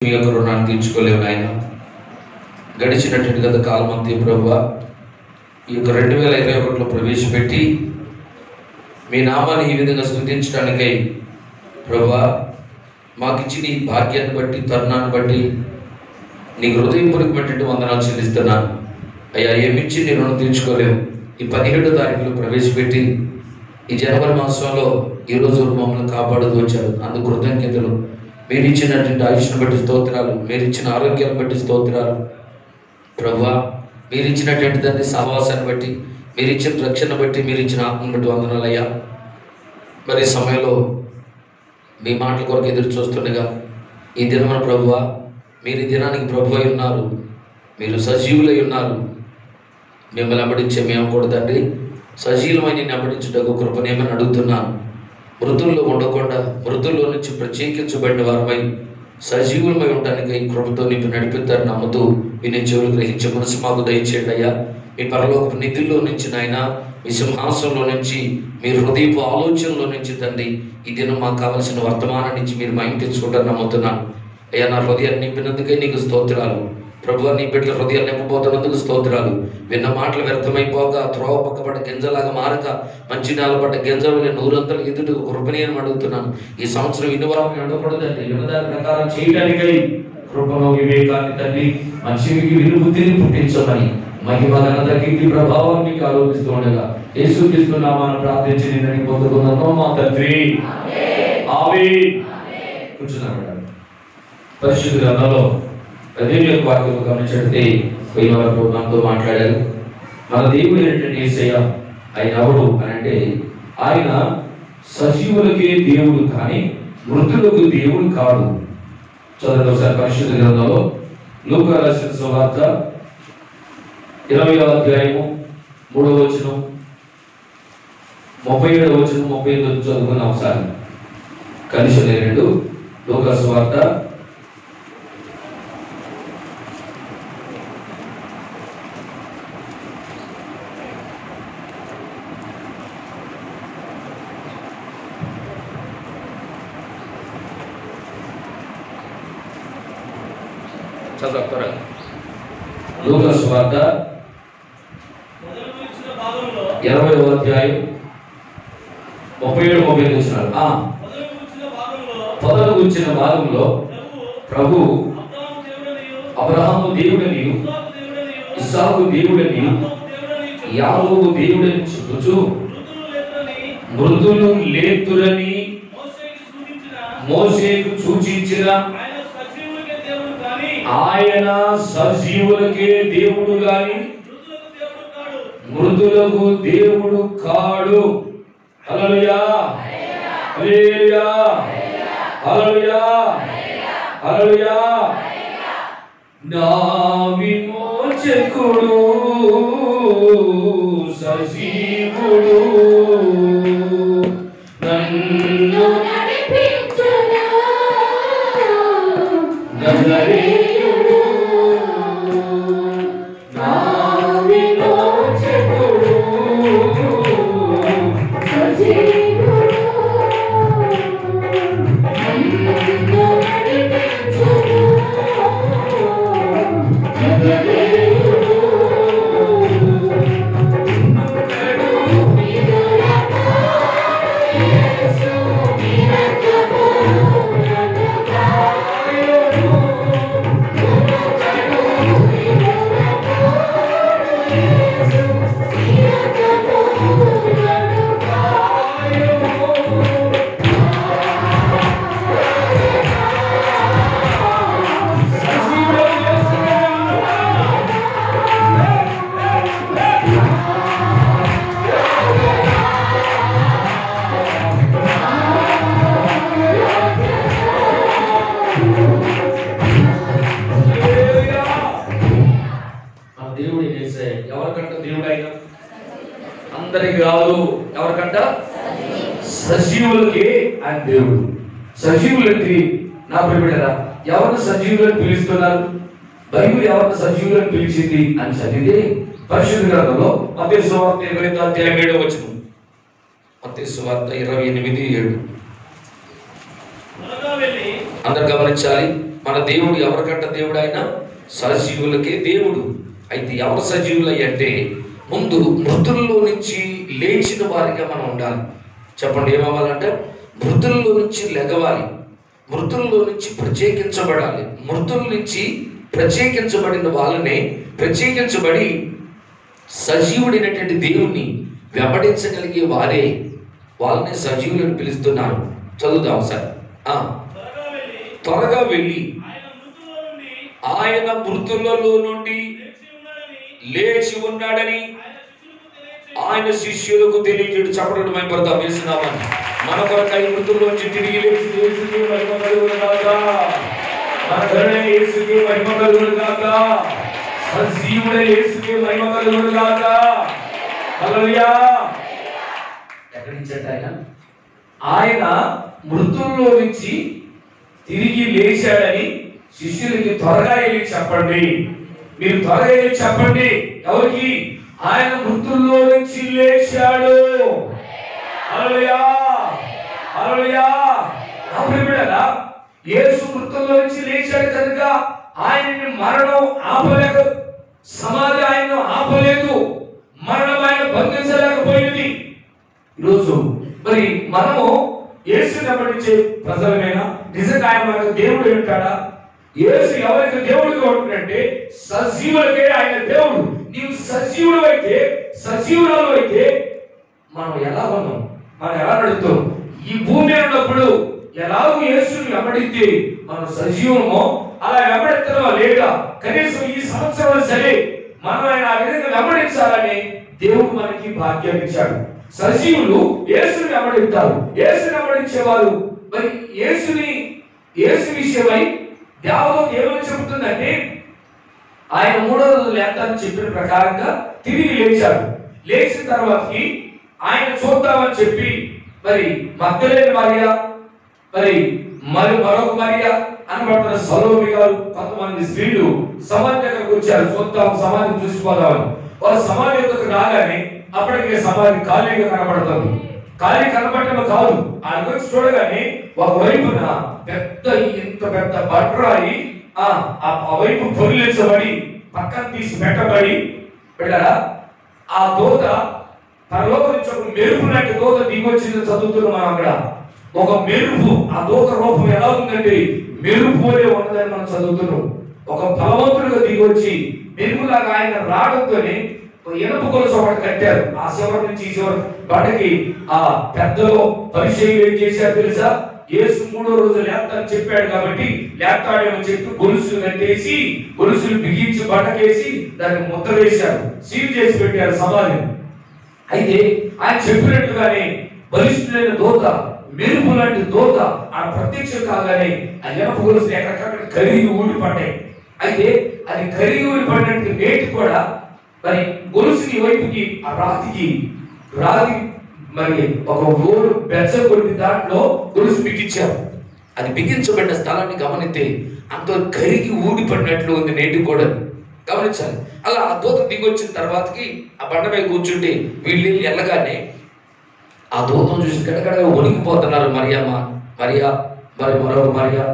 మీ యొక్క రుణాన్ని తీర్చుకోలేము నాయన. గడిచినటువంటి గత కాలం అంతే ప్రభువా, ఈ యొక్క 2021లో ప్రవేశపెట్టి మీ నామాన్ని ఈ విధంగా స్తుతించడానికై ప్రభువా మాకు ఇచ్చిన ఈ భాగ్యాన్ని బట్టి, తరుణాన్ని బట్టి నీకు హృదయపూర్వకమైనటువంటి వందనాలు చెల్లిస్తున్నాను అయ్యా. ఏమిచ్చి నీ రుణం తీర్చుకోలేము. ఈ 17వ తారీఖులో ప్రవేశపెట్టి ఈ జనవరి మాసంలో ఈరోజు మమ్మల్ని కాపాడుతూ వచ్చారు. అందుకు కృతజ్ఞతలు. మీరు ఇచ్చినటువంటి ఆయుష్ను బట్టి స్తోత్రాలు, మీరు ఇచ్చిన ఆరోగ్యాన్ని బట్టి స్తోత్రాలు ప్రభువా. మీరు ఇచ్చినటువంటి దాన్ని సహవాసాన్ని బట్టి, మీరు ఇచ్చిన రక్షణ బట్టి, మీరు ఇచ్చిన ఆత్మను బట్టి వందనాలు అయ్యా. మరి ఈ సమయంలో మీ మాటల కొరకు ఎదురు చూస్తుండగా ఈ దినమున ప్రభువా, మీరు ఈ దినానికి ప్రభు అయి ఉన్నారు, మీరు సజీవులై ఉన్నారు. మిమ్మల్ని వెంబడించే మేము కూడా తండ్రి సజీవమైన వెంబడించుటకు కృపనేమని అడుగుతున్నాను. మృతుల్లో ఉండకుండా మృతుల్లో నుంచి ప్రత్యేకించబడిన వారమై సజీవులమై ఉండడానికి కృపతో నిన్ను నడిపిస్తారని నమ్ముతూ వినే చెవులు గ్రహించే మనసు మాకు దయచేయండి అయ్యా. మీ పరలోకపు నిధుల్లో నుంచి నాయన, మీ సింహాసనంలో నుంచి, మీ హృదయపు ఆలోచనలో నుంచి తండ్రి ఈ దినం మాకు కావలసిన వర్తమానాన్ని నుంచి మీరు మైండ్ తెచ్చుకుంటారని నమ్ముతున్నాను అయ్యా. నా హృదయాన్ని నింపినందుకే నీకు స్తోత్రాలు ప్రభువా. నీ బిడ్డల హృదయాన్ని నింపబోతున్నందుకు స్తోత్రాలు. విన్న మాటలు వ్యర్థమైపోక, త్రోవ పక్కపడ్డ గింజలాగా మారక, మంచి నేలపడ్డ గింజలు నూరంతలు ఎదుటకు కృపణీయని అడుగుతున్నాను. ఈ సంవత్సరం ఇన్నివరకు అడగకూడదండి. వినదాని ప్రకారం చేయడానికై కృపలో వివేకాన్ని తండ్రి, మంచికి వినుబుద్ధిని పుట్టించమని మహిమ ఘనత కీర్తి ప్రభావం మీకు ఆరోపిస్తూ ఉండగా యేసుక్రీస్తు నామమున ప్రార్థించి నిన్నని పొందుకున్నాను మా తండ్రి. ఆమేన్. కూర్చున్నాం. పరిశుద్ధ గ్రంథంలో దేవుని యొక్క వాక్యం గమనించినట్లయితే పోయిన వరకు మనతో మాట్లాడారు. మన దేవుడు ఏంటంటే యేసయ్య, ఆయన ఎవడు అని అంటే ఆయన సజీవులకే దేవుడు కానీ మృతులకు దేవుడు కాదు. చదువు ఒకసారి పరిశుద్ధ గ్రంథంలో లూకా రాసిన సువార్త 20వ అధ్యాయము 3వ వచనం 37వ వచనం 38 చదువుకున్నాం ఒకసారి కలిసి. రెండు లూకా సువార్త 20వ అధ్యాయం 37-38 వచనాలు. పొదలకు వచ్చిన భాగంలో ప్రభు అబ్రహాము దేవుడనియు, ఇస్సాకు దేవుడనియు, యాకోబు దేవుడని చెప్పుచు మృతులు లేతురని మోషేకు సూచించిన ఆయన సజీవులకే దేవుడు గాని మృతులకు దేవుడు కాడు. హల్లెలూయా, హల్లెలూయా, హల్లెలూయా, హల్లెలూయా. నా విమోచకుడు సజీవుడు, నన్ను నడిపించును నజరేయుడు. నా విమోచకుడు సజీవుడు, నన్ను నడిపించును నజరేయుడు. అందరికి కాదు, ఎవరికంట? సజీవులకి ఆయన దేవుడు. సజీవులకి నా ప్రియమైన ఎవరిని సజీవులను పిలుస్తున్నారు? బైబిల్ ఎవరిని సజీవులను పిలిచింది అని చదివితే పరిశుద్ధ గ్రంథంలో మత్తయి సువార్త 28వ అధ్యాయం 7వ వచనం. మత్తయి సువార్త 28:7. అందరు గమనించాలి. మన దేవుడు ఎవరికంట దేవుడు? ఆయన సజీవులకే దేవుడు. అయితే ఎవరు సజీవులై అంటే ముందు మృతుల్లో నుంచి లేచిన వారిగా మనం ఉండాలి. చెప్పండి, ఏమవ్వాలంటే మృతుల్లో నుంచి లెగవాలి, మృతుల్లో నుంచి ప్రత్యేకించబడాలి. మృతుల నుంచి ప్రత్యేకించబడిన వాళ్ళనే, ప్రత్యేకించబడి సజీవుడైనటువంటి దేవుణ్ణి వెంబడించగలిగే వారే, వాళ్ళని సజీవులను పిలుస్తున్నారు. చదువుదాం సార్. త్వరగా వెళ్ళి ఆయన మృతులలో నుండి లేచి ఉన్నాడని ఆయన శిష్యులకు తెలియజేయడు. చెప్పడం భయపడతాం. వేసినామని మన కొరకై మృతుల్లోంచి తిరిగి లేచి యేసుకే మహిమ కలుగునుగాక, మన ధరణి యేసుకే మహిమ కలుగునుగాక, సజీవుడైన యేసుకే మహిమ కలుగునుగాక. హల్లెలూయా. ఎక్కడి నుంచి అంటే ఆయన మృతుల్లో నుంచి తిరిగి లేచాడని శిష్యులకి త్వరగా వెళ్ళి చెప్పండి. మీరు త్వరగా వెళ్ళి చెప్పండి. ఎవరికి? ఆయన మృతుల్లో నుంచి లేచాడు. హల్లెలూయా, హల్లెలూయా. యేసు మృతుల్లో నుంచి లేచాడు కనుక ఆయనని మరణం ఆపలేదు, సమాధి ఆయనను ఆపలేదు, మరణం ఆయన బంధించలేకపోయింది. ఈరోజు మరి మనము యేసుని వెంబడించే ప్రజలమేనా? నిజంగా ఆయన మనకు దేవుడు ఉంటాడా? యేసు ఎవరికి దేవుడిగా ఉంటుందంటే సజీవులకే ఆయన దేవుడు. నీవు సజీవుడు అయితే, సజీవురాలు అయితే మనం ఎలా ఉన్నాం? మనం ఎలా నడుస్తాం? ఈ భూమి మీద ఉన్నప్పుడు ఎలాగో యేసుని వెంబడితే మనం సజీవమో అలా వెంబడిస్తున్నామా లేదా? కనీసం ఈ సంవత్సరం సరే మనం ఆయన ఆ విధంగా వెంబడించాలని దేవుడు మనకి భాగ్యాన్ని ఇచ్చాడు. సజీవులు యేసుని వెంబడిస్తారు. యేసుని వెంబడించేవారు మరి యేసు విషయమై దేవదూత ఏమని చెబుతుందంటే ఆయన 3వ రోజు లేస్తానని చెప్పిన ప్రకారంగా తిరిగి లేచాడు. లేచిన తర్వాతకి ఆయన చూద్దామని చెప్పి మరి మగ్దలేని మరియా, మరి మరొక మరియా అనబడుతున్న సలోమి గారు, కొంతమంది స్త్రీలు సమాధి దగ్గరకు వచ్చారు. చూద్దాం, సమాధిని చూసిపోదామని. వారు సమాధి దగ్గరకు రాగానే అప్పటికే సమాధి ఖాళీగా కనబడుతుంది. ఖాళీ కనబడటం కాదు, ఆయన గురించి చూడగానే ఒకవైపున ఇంత పెద్ద బట్రాయి ఆ వైపు పొగిలించబడి పక్కన తీసి పెట్టబడి పెట్టారా, ఆ దూత పరలోకం నుంచి ఒక మెరుపు లాంటి దూత దిగొచ్చిందని చదువుతున్నాం మనం. అక్కడ ఒక మెరుపు, ఆ దూత రూపం ఎలా ఉందంటే మెరుపులే ఉన్నదని మనం చదువుతున్నాం. ఒక బలవంతుడిగా దిగొచ్చి మెరుపులాగా ఆయన రావడంతోనే ఇనప గొలుసు ఒకటి కట్టారు. ఆ చివరి నుంచి ఈ చివరి వాటికి ఆ పెద్దలో పరిచయం ఏం చేశారు తెలుసా? యేసు 3వ రోజు లేస్తానని చెప్పాడు కాబట్టి లేస్తాడేమని చెప్పి గొలుసులు కట్టేసి, గొలుసులు బిగించి బండకేసి దానికి ముద్ర వేశారు, సీల్ చేసి పెట్టారు సమాధిని. అయితే ఆయన చెప్పినట్టుగానే బలిష్ఠులైన దూత, మెరుపు లాంటి దూత ఆ ప్రత్యక్షం కాగానే ఆ ఇనప గొలుసు ఎక్కడికక్కడ కరిగి ఊడిపడ్డాయి. అయితే అది కరిగి ఊడిపడినట్టు నేటి కూడా మరి గొలుసుని వైపుకి ఆ రాతి మరి ఒక ఊరు బెచ్చ కొట్టి దాంట్లో గొలుసు బిగించారు. అది బిగించబడిన స్థలాన్ని గమనిస్తే అంత కరిగి ఊడిపడినట్లు ఉంది నేటి కూడా. గమనించాలి. అలా ఆ దూత దిగొచ్చిన తర్వాతకి ఆ బండపై కూర్చుంటే వీళ్ళు వెళ్ళగానే ఆ దూతం చూసి గడగడగా వణికిపోతున్నారు మరియమ్మ, మరియా, మరి మరొక మరియా,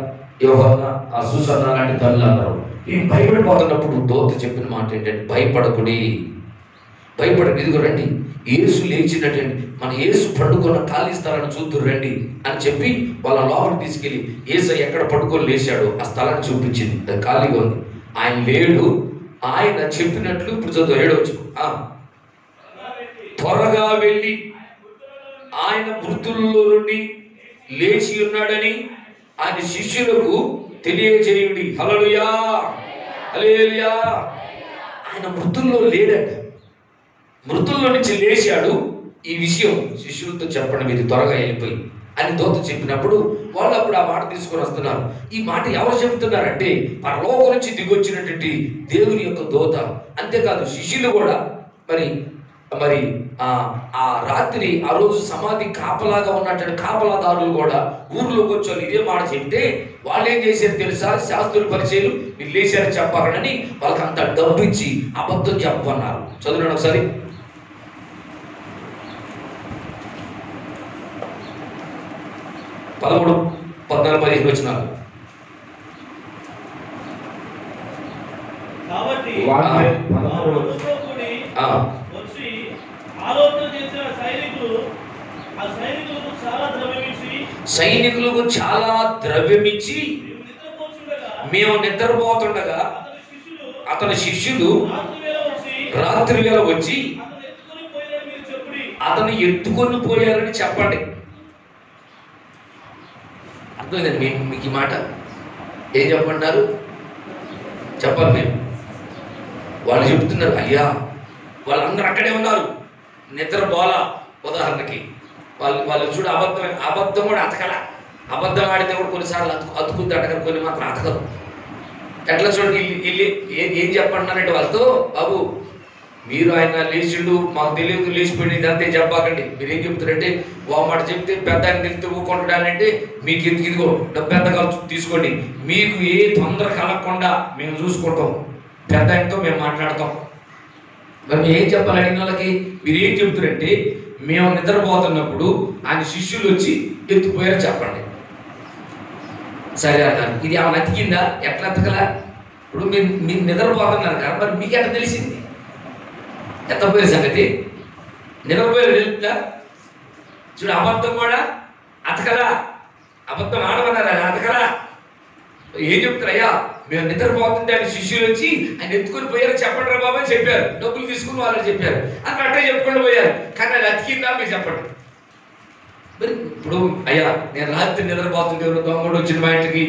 యోహానా, ఆ సూసన్న లాంటి తల్లి అన్నారు. ఈ భయపడిపోతున్నప్పుడు దూత చెప్పిన మాట ఏంటంటే భయపడకుడి, ఇదిగో రండి, యేసు లేచినట్టండి, మన యేసు పడుకున్న ఖాళీ స్థలాన్ని చూద్దురు రండి అని చెప్పి వాళ్ళ లోపలికి తీసుకెళ్ళి యేసు ఎక్కడ పడుకొని లేచాడో ఆ స్థలాన్ని చూపించింది. అది ఖాళీగా ఉంది. ఆయన లేడు, ఆయన చెప్పినట్లు ఇప్పుడు చదువు 7వ వచనం. త్వరగా వెళ్ళి ఆయన మృతుల్లో నుండి లేచి ఉన్నాడని ఆయన శిష్యులకు తెలియజేయుడి. హల్లెలూయా, హల్లెలూయా. ఆయన మృతుల్లో లేడట, మృతుల్లో నుంచి లేచాడు. ఈ విషయం శిష్యులతో చెప్పండి, మీరు త్వరగా వెళ్ళిపోయి అని దూత చెప్పినప్పుడు వాళ్ళు అప్పుడు ఆ మాట తీసుకొని వస్తున్నారు. ఈ మాట ఎవరు చెబుతున్నారంటే పరలోకం నుంచి దిగొచ్చినటువంటి దేవుని యొక్క దూత. అంతేకాదు శిష్యులు కూడా మరి ఆ రాత్రి ఆ రోజు సమాధి కాపలాగా ఉన్నటువంటి కాపలాదారులు కూడా ఊర్లో కూర్చొని ఇదే మాట చెప్తే వాళ్ళు ఏం చేశారు తెలుసా? శాస్త్రుల పరిచయాలు మీరు లేచారని చెప్పాలని వాళ్ళకి అంత డబ్బు ఇచ్చి అబద్ధం చెప్పమన్నారు. చదువున్నాను ఒకసారి. 13, 14, 15 వచనాలు. కాబట్టి వచ్చి ఆలోచన చేసిన సైనికులకు చాలా ద్రవ్యమిచ్చి మేము నిద్రపోతుండగా అతని శిష్యులు రాత్రి వేళ వచ్చి అతను ఎత్తుకొని పోయారని చెప్పండి. అర్థమైందండి మీకు ఈ మాట? ఏం చెప్పంటారు? చెప్పాలి మేము. వాళ్ళు చెప్తున్నారు, అయ్యా వాళ్ళందరూ అక్కడే ఉన్నారు, నిద్రపోలా. ఉదాహరణకి వాళ్ళు చూడు, అబద్ధం కూడా అతకల. అబద్ధం ఆడితే కూడా కొన్నిసార్లు అతుకుద్ది అంటారు, కొన్ని మాత్రం అతకదు. ఎట్లా చూడండి, వెళ్ళి ఏం చెప్పంటున్నారంటే వాళ్ళతో, బాబు మీరు ఆయన లేచిండు మాకు తెలియదు, లేచిపోయింది, ఇదంతే చెప్పాకండి. మీరు ఏం చెప్తారంటే, ఓ మాట చెప్తే పెద్ద ఆయన తెలిస్తే ఊకుంటాడంటే మీకు ఎందుకు, ఇదిగో డబ్బు ఎంత తీసుకోండి, మీకు ఏ తొందర కలగకుండా మేము చూసుకుంటాం, పెద్ద ఆయనతో మేము మాట్లాడతాం. మరి ఏం చెప్పాలి అడిగిన వాళ్ళకి? మీరు ఏం చెప్తారంటే, మేము నిద్రపోతున్నప్పుడు ఆయన శిష్యులు వచ్చి ఎత్తుపోయారో చెప్పండి. సరే అన్నారు. ఇది ఆమె అతికిందా? ఎట్లా అతకలా? ఇప్పుడు మీరు నిద్రపోతున్నారు కదా, మరి మీకు ఎట్లా తెలిసింది ఎత్తపోయే సంగతి? నిద్రపోయేది తెలుస్తుందా? చూడు, అబద్ధం కూడా అతకలా. అబద్ధం ఆడమన్నారా? అతకలా. ఏం చెప్తారు? అయ్యా మేము నిద్రపోతుంటే ఆయన శిష్యులు వచ్చి ఆయన ఎత్తుకొని పోయారు చెప్పండి రా బాబా అని చెప్పారు. డబ్బులు తీసుకుని వాళ్ళు చెప్పారు, అట్టే చెప్పుకుంటూ పోయారు. కానీ అది అతికిందా మీరు చెప్పండి. మరి ఇప్పుడు అయ్యా నేను రాత్రి నిద్రపోతుంటే ఎవరు దొంగడు వచ్చిన మా ఇంటికి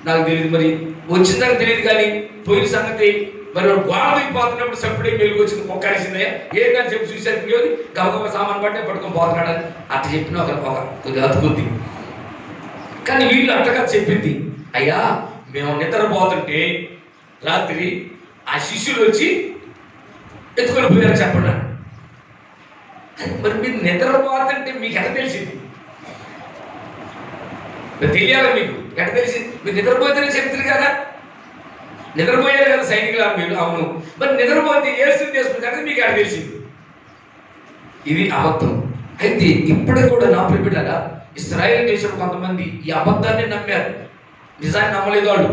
నాకు తెలియదు, మరి వచ్చిందాక తెలియదు, కానీ పోయిన సంగతి మరి గోడ అయిపోతున్నప్పుడు సప్పుడే మెలుగు వచ్చింది, కుక్కరిసిందయ్యా ఏంటని చెప్పి చూసారు, గబగబ సామాన్ పట్టే పట్టుకొని పోతున్నాడు అని అట్లా చెప్పిన ఒక కొద్దిగా అతుకుద్ది. కానీ వీళ్ళు అట్టగా చెప్పింది, అయ్యా మేము నిద్రపోతుంటే రాత్రి ఆ శిష్యులు వచ్చి ఎత్తుకొని పోయారు చెప్పండి. మరి మీరు నిద్రపోతుంటే మీకు ఎట్లా తెలిసింది? తెలియాలి మీకు, ఎట్లా తెలిసింది? మీరు నిద్రపోతేనే చెప్తుంది కదా, నిద్రపోయారు కదా సైనికులు మీరు. అవును, మరి నిద్రపోతే ఏసుని చేసుకుని కదా మీకు ఎట్లా తెలిసింది? ఇది అబద్ధం. అయితే ఇప్పుడు కూడా నా ప్రియులారా, ఇశ్రాయేలు దేశం కొంతమంది ఈ అబద్ధాన్ని నమ్మారు, నిజాన్ని నమ్మలేదు. వాళ్ళు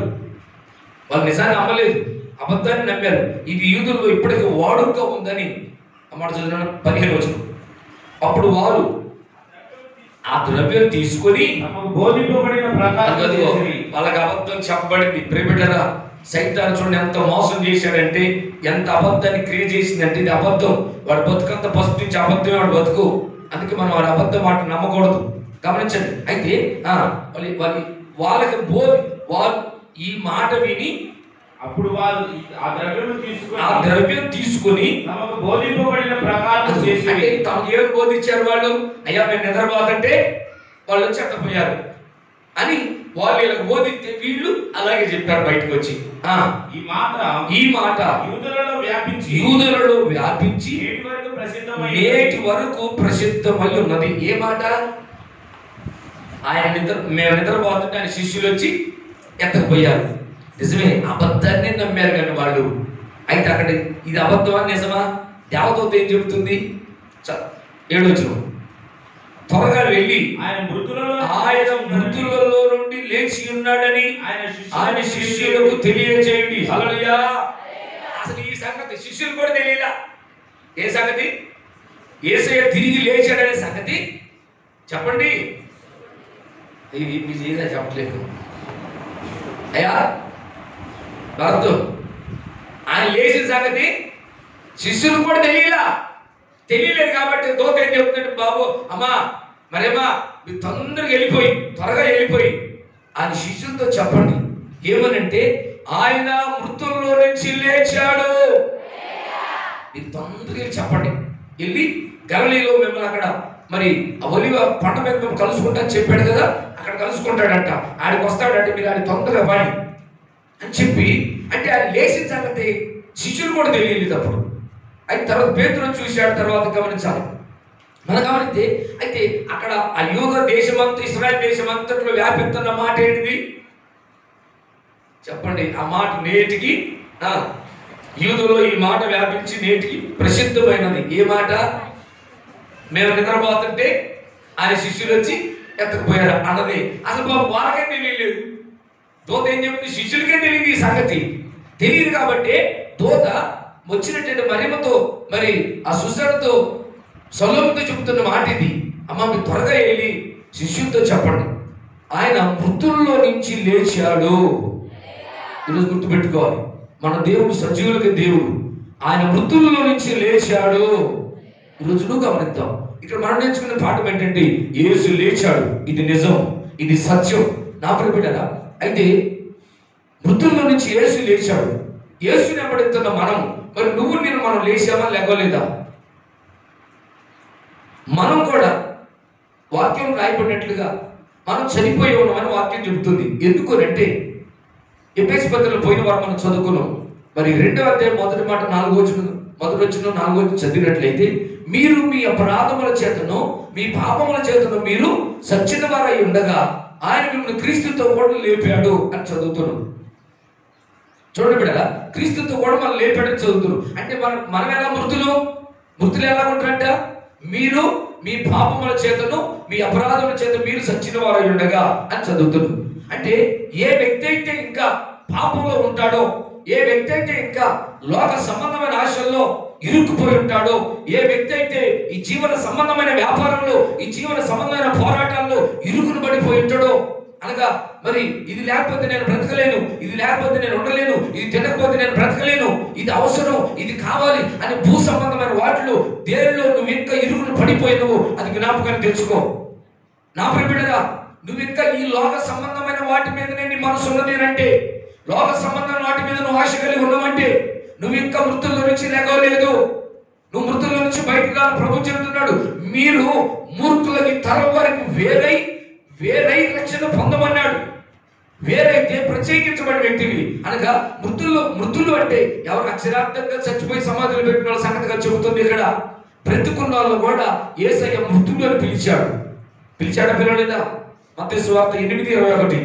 నిజాన్ని నమ్మలేదు, అబద్ధాన్ని నమ్మారు. ఇది యూదుల్లో ఇప్పటికీ వాడుకగా ఉందని అన్నమాట. చదివిన 15 వచనం. అప్పుడు వారు ఆ ద్రవ్యం తీసుకొని వాళ్ళకి అబద్ధం చెప్పబడింది. ప్రియబిడ్డలారా, సైతాను చూడండి ఎంత మోసం చేశాడంటే, ఎంత అబద్ధాన్ని క్రియేట్ చేసిందంటే, ఇది అబద్ధం. వాడు బతుకంత ఫస్ట్ నుంచి అబద్ధమే వాడు బతుకు. అందుకే మనం వాడి అబద్ధం మాట నమ్మకూడదు. గమనించండి. అయితే వాళ్ళకి వాళ్ళు ఈ మాట విని అప్పుడు వాళ్ళు ఆ ద్రవ్యం తీసుకొని బోధింపబడిన ప్రకారం చేసి, అంటే తమకు ఏం బోధించారు వాళ్ళు? అయ్యా మేము నిద్రపోతుంటే వాళ్ళు వచ్చి ఎత్తపోయారు అని వాళ్ళు వీళ్ళకి బోధిస్తే వీళ్ళు అలాగే చెప్పారు బయటకు వచ్చి. ఈ మాట యూదులలో వ్యాపించి నేటి వరకు ప్రసిద్ధమై ఉన్నది. ఏ మాట? మేము నిద్రపోతుంటే ఆయన శిష్యులు వచ్చి ఎత్తకపోయారు. నిజమే, అబద్ధాన్ని నమ్మారు కానీ వాళ్ళు. అయితే అక్కడ ఇది అబద్ధమా నిజమా? దేవదూత ఏం చెబుతుంది? 7వ వచనం, త్వరగా వెళ్ళి ఆయన మృతులలో నుండి లేచి ఉన్నాడని ఆయన శిష్యులకు తెలియజేయండి. హల్లెలూయా. అసలు ఈ సంగతి శిష్యులు కూడా తెలియలా. ఏ సంగతి? యేసయ్య తిరిగి లేచాడనే సంగతి చెప్పండి. మీరు ఏదా చెప్పట్లేదు అయ్యా భరతు, ఆయన లేచిన సంగతి శిష్యులు కూడా తెలియలేదు. కాబట్టి దూత ఏం చెప్తుంటే, బాబు అమ్మా మరేమా మీరు త్వరగా వెళ్ళిపోయి ఆయన శిష్యులతో చెప్పండి. ఏమనంటే, ఆయన మృతుల్లో నుంచి లేచాడు. మీరు తొందరగా చెప్పండి. వెళ్ళి గలిలీలో మిమ్మల్ని అక్కడ మరి ఒలివ పంట మీద మేము కలుసుకుంటామని చెప్పాడు కదా, అక్కడ కలుసుకుంటాడంట. ఆడికి వస్తాడంటే మీరు ఆడి తొందరగా వాడి అని చెప్పి, అంటే ఆయన లేచిన సంగతి శిష్యులు కూడా తెలియలేదు అప్పుడు. అయితే తర్వాత పేతురు చూశాడు. తర్వాత గమనించాలి, మనం గమనిస్తే అయితే అక్కడ ఆ యూద దేశమంతా, ఇశ్రాయేల్ దేశం అంతట్లో వ్యాపిస్తున్న మాట ఏంటిది చెప్పండి? ఆ మాట నేటికి యూదులో ఈ మాట వ్యాపించి నేటికి ప్రసిద్ధమైనది. ఏ మాట? మేము నిద్రపోతుంటే ఆయన శిష్యులు వచ్చి ఎత్తకపోయారు అన్నది. అసలు వాళ్ళకే తెలియలేదు. దూత ఏం చెప్తుంది? శిష్యులకే తెలియదు ఈ సంగతి. తెలియదు కాబట్టి దూత వచ్చినటువంటి మరియమ్మతో మరి ఆ సుసనతో సొలొమోనుతో చెబుతున్న మాట ఇది. అమ్మ మీరు త్వరగా వెళ్ళి శిష్యులతో చెప్పండి, ఆయన మృతుల్లో నుంచి లేచాడు. ఈరోజు గుర్తుపెట్టుకోవాలి, మన దేవుడు సజీవులకి దేవుడు, ఆయన మృతుల్లో నుంచి లేచాడు. ఈరోజు నువ్వు గమనిద్దాం. ఇక్కడ మనం నేర్చుకునే పాఠం ఏంటంటే యేసు లేచాడు. ఇది నిజం, ఇది సత్యం నా ప్రియబిడ్డలారా. అయితే మృతుల్లో నుంచి యేసు లేచాడు. యేసుని వెంబడిస్తున్న మనం, మరి నువ్వు నేను మనం లేచామా లేవలేదా? మనం కూడా వాక్యం రాయబడినట్లుగా మనం చనిపోయి ఉన్నామని వాక్యం చెబుతుంది. ఎందుకనంటే ఎఫెసీ పత్రికలో పోయిన వారు మనం చదువుకున్నాం. మరి 2వ అధ్యాయం మొదటి మాట 4వ వచనం చదివినట్లయితే, మీరు మీ అపరాధముల చేతను మీ పాపముల చేతను మీరు సచ్చిన వారై ఉండగా ఆయన మిమ్మల్ని క్రీస్తుతో కూడా లేపాడు అని చదువుతున్నాం. చూడండి బిడ్డలా, క్రీస్తుతో కూడా మనం లేపాడని చదువుతున్నాం. అంటే మనం ఎలా మృతులు ఎలా ఉంటారంట? మీరు మీ పాపముల చేతను మీ అపరాధముల చేత మీరు సచ్చిన వారై ఉండగా అని చదువుతున్నాం. అంటే ఏ వ్యక్తి అయితే ఇంకా పాపంలో ఉంటాడో, ఏ వ్యక్తి అయితే ఇంకా లోక సంబంధమైన ఆశల్లో ఇరుక్కుపోయి ఉంటాడో, ఏ వ్యక్తి అయితే ఈ జీవన సంబంధమైన వ్యాపారంలో, ఈ జీవన సంబంధమైన పోరాటాల్లో ఇరుకును పడిపోయి ఉంటాడో, అనగా మరి ఇది లేకపోతే నేను బ్రతకలేను, ఇది లేకపోతే నేను ఉండలేను, ఇది తినకపోతే నేను బ్రతకలేను, ఇది అవసరం, ఇది కావాలి అని భూ సంబంధమైన వాటిలో దేనిలో నువ్వు ఇంకా ఇరుకును పడిపోయినవు అది జ్ఞాపకాన్ని తెచ్చుకో. నా ప్రియబిడ్డరా, నువ్వు ఇంకా ఈ లోక సంబంధమైన వాటి మీదనే నీ మనసు ఉన్నది అంటే, లోక సంబంధమైన వాటి మీద నువ్వు ఆశ కలిగి ఉన్నావంటే, నువ్వు ఇంకా మృతుల్లో నుంచి లేగలేదు, నువ్వు మృతుల్లో నుంచి బయటగా ప్రభు చెబుతున్నాడు. మీరు మూర్ఖులకి తరం వరకు వేరై రక్షణ పొందమన్నాడు. వేరైతే ప్రత్యేకించబడిన వ్యక్తివి అనగా మృతులు అంటే ఎవరు అక్షరార్థంగా చచ్చిపోయి సమాధులు పెట్టిన వాళ్ళ సంగతిగా చెబుతుంది. ఇక్కడ బ్రతుకున్న వాళ్ళు కూడా యేసయ్య మృతులు అని పిలిచాడా పిలవలేదా? మత్తయి సువార్త 8:21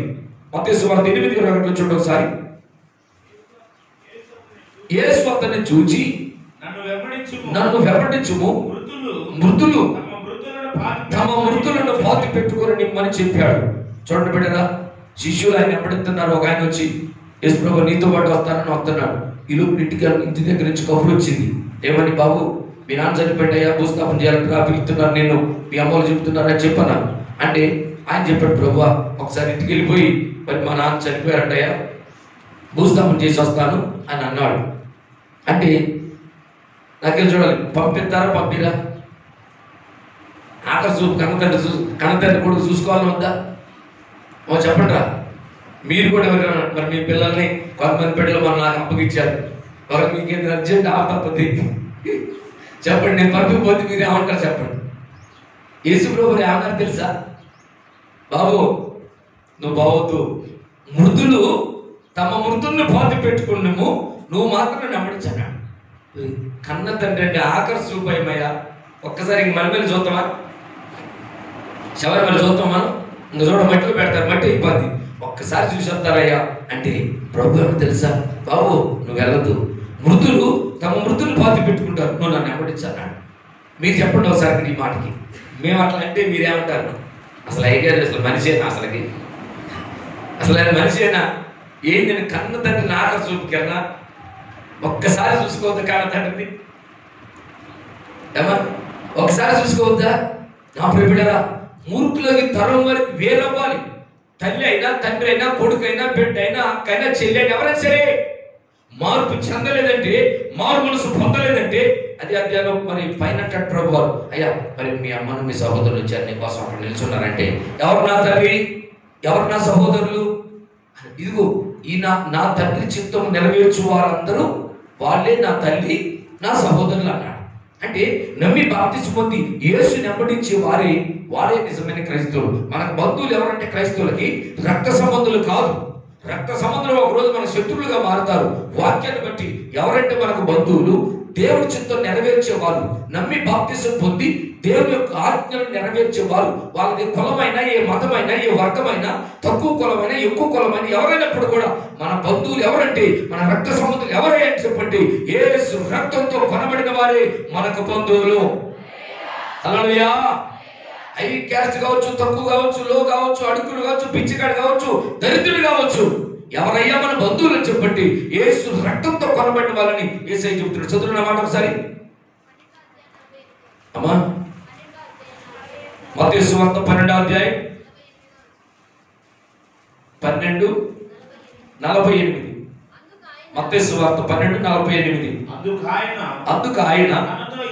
మత్తయి సువార్త 8:21 చూడండి ఒకసారి. యేసు అతన్ని చూచి నన్ను వెంబడించుము, మృతులు తమ మృతులను పాతి పెట్టుకొని నిమ్మని చెప్పాడు. చూడండి బిడ్డరా, శిష్యులు ఆయన వెంబడిస్తున్నారు. ఒక ఆయన వచ్చి, యేసు ప్రభు నీతో పాటు వస్తున్నాడు. ఈలోపు ఇంటి దగ్గర నుంచి కబురు వచ్చింది. ఏమని, బాబు మీ నాన్న చనిపోయాయా, భూస్థాపన చేయాలంటారా, పిలుస్తున్నారు, నేను మీ అమ్మలు చెప్తున్నారని చెప్పాను. అంటే ఆయన చెప్పాడు, ప్రభు ఒకసారి ఇంటికి వెళ్ళిపోయి మరి మా నాన్న చనిపోయారంటయ్యా, భూస్థాపన చేసి వస్తాను అని అన్నాడు. అంటే నాకేం చూడాలి, పంపిరా? ఆఖరి చూపు కన్నతండ్రి కూడా చూసుకోవాలని వద్దా? చెప్పండి రా, మీరు కూడా ఎవరైనా మరి మీ పిల్లల్ని కొంతమంది బిడ్డలు మన నాకు అప్పగిచ్చారు, మరి మీకేం అర్జెంట్ ఆపత్తి చెప్పండి, నేను పంపిపోతే మీరు ఏమంటారు చెప్పండి. యేసు ప్రభువు ఏమన్నారు తెలుసా? బాబు నువ్వు బావద్దు, మృతులు తమ మృతుల్ని పాతి పెట్టుకున్నాము, నువ్వు మాత్రం నమ్మడించాడు. కన్న తండ్రి అంటే ఆఖరి చూపయమయ్యా. ఒక్కసారి ఇంక మళ్ళీ చూద్దామా? శబరిమల చూద్దాం మనం, ఇంకా చూడ మట్టిలో పెడతారు, మట్టి అయిపోద్ది, ఒక్కసారి చూసి వస్తారయ్యా అంటే ప్రభు ఏమో తెలుసా? బాబు నువ్వు వెళ్ళద్దు, మృతులు తమ మృతులు పాతి పెట్టుకుంటారు, నువ్వు నన్ను వెంబడించాడు. మీరు చెప్పండి ఒకసారి ఈ మాటకి. మేము అట్లా అంటే మీరేమంటారు? అసలు అయ్యారు అసలు మనిషేనా? అసలు ఆయన మనిషేనా? ఏంటి నేను కన్న తండ్రి నాక చూపుకన్నా ఒక్కసారి చూసుకోవద్దా? కన్న తండ్రిని ఏమన్నా ఒకసారి చూసుకోవద్దా? నా ప్రియబిడ్డరా, మూర్ఖులకి తరం వరకు వేరవ్వాలి. తల్లి అయినా, తండ్రి అయినా, కొడుకు అయినా, బిడ్డ అయినా, అక్క అయినా, చెల్లి అయినా, ఎవరైనా సరే మార్పు చెందలేదంటే, మారు మనసు పొందలేదంటే అది అధ్యాయం మరి పైన ప్రభు వారు, అయ్యా మరి మీ అమ్మను మీ సహోదరులు వచ్చారు నీకోసం అక్కడ నిల్చున్నారంటే, ఎవరు నా తల్లి, ఎవరు నా సహోదరులు? ఇదిగో ఈ నా తండ్రి చిత్తం నెరవేర్చు వారందరూ వాళ్ళే నా తల్లి, నా సహోదరులు అన్నాడు. అంటే నమ్మి బాప్తిస్మం పొంది యేసు వెంబడించే వారే నిజమైన క్రైస్తవులు. మనకు బంధువులు ఎవరంటే క్రైస్తవులకి రక్త సంబంధులు కాదు. రక్త సంబంధులు ఒకరోజు మన శత్రువులుగా మారుతారు. వాక్యాన్ని బట్టి ఎవరంటే మనకు బంధువులు, దేవుడి చిత్తం నెరవేర్చేవారు, నమ్మి బాప్తిస్మం పొంది దేవుని యొక్క ఆజ్ఞలు నెరవేర్చేవారు. వాళ్ళది కులమైనా, ఏ మతమైనా, ఏ వర్గమైనా, తక్కువ కులమైనా, ఎక్కువ కులమైనా ఎవరైనప్పుడు కూడా మన బంధువులు ఎవరంటే, మన రక్త సంబంధులు ఎవరైనా చెప్పండి, యేసు రక్తంతో కొనబడిన వారే మనకు బంధువులు. హల్లెలూయా. హై క్యాస్ట్ కావచ్చు, తక్కువ కావచ్చు, లో కావచ్చు, అడుగులు కావచ్చు, పిచ్చికాడు కావచ్చు, దరిద్రుడు కావచ్చు, ఎవరయ్యా మన బంధువులు అని చెప్పండి. యేసు రక్తంతో కొనబడిన వాళ్ళని యేసయ్య చెబుతున్నాడు. చదువుతున్న మాట ఒకసారి అమ్మా. మత్తయి సువార్త 12వ అధ్యాయం 12:48. మత్తయి సువార్త 12:48. అందుకు ఆయన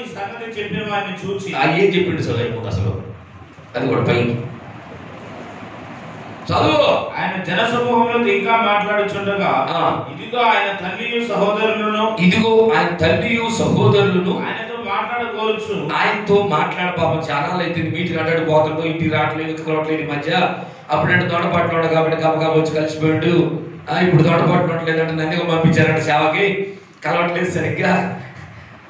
ఈ సంగతి చెప్పిన వారిని చూచి ఏం చెప్పిండు చదువు అసలు అది కూడా పైకి చదువు. ఆయన జనసమూహంలో ఇంకా మాట్లాడుచుండగా ఇదిగో ఆయన తల్లియు సహోదరులను ఆయనతో మాట్లాడ పాపం చాలా అయితే మీటింగ్ అంటాడు పోతాడు, ఇంటికి రావట్లేదు, కలవట్లేదు మధ్య. అప్పుడంటే దొండపాట్లు ఉండ కాబట్టి గబగబా వచ్చి కలిసిపోయాడు. ఇప్పుడు దొండపాట్లు ఉండలేదంటే నన్ను పంపించారంట సేవకి, కలవట్లేదు సరిగ్గా,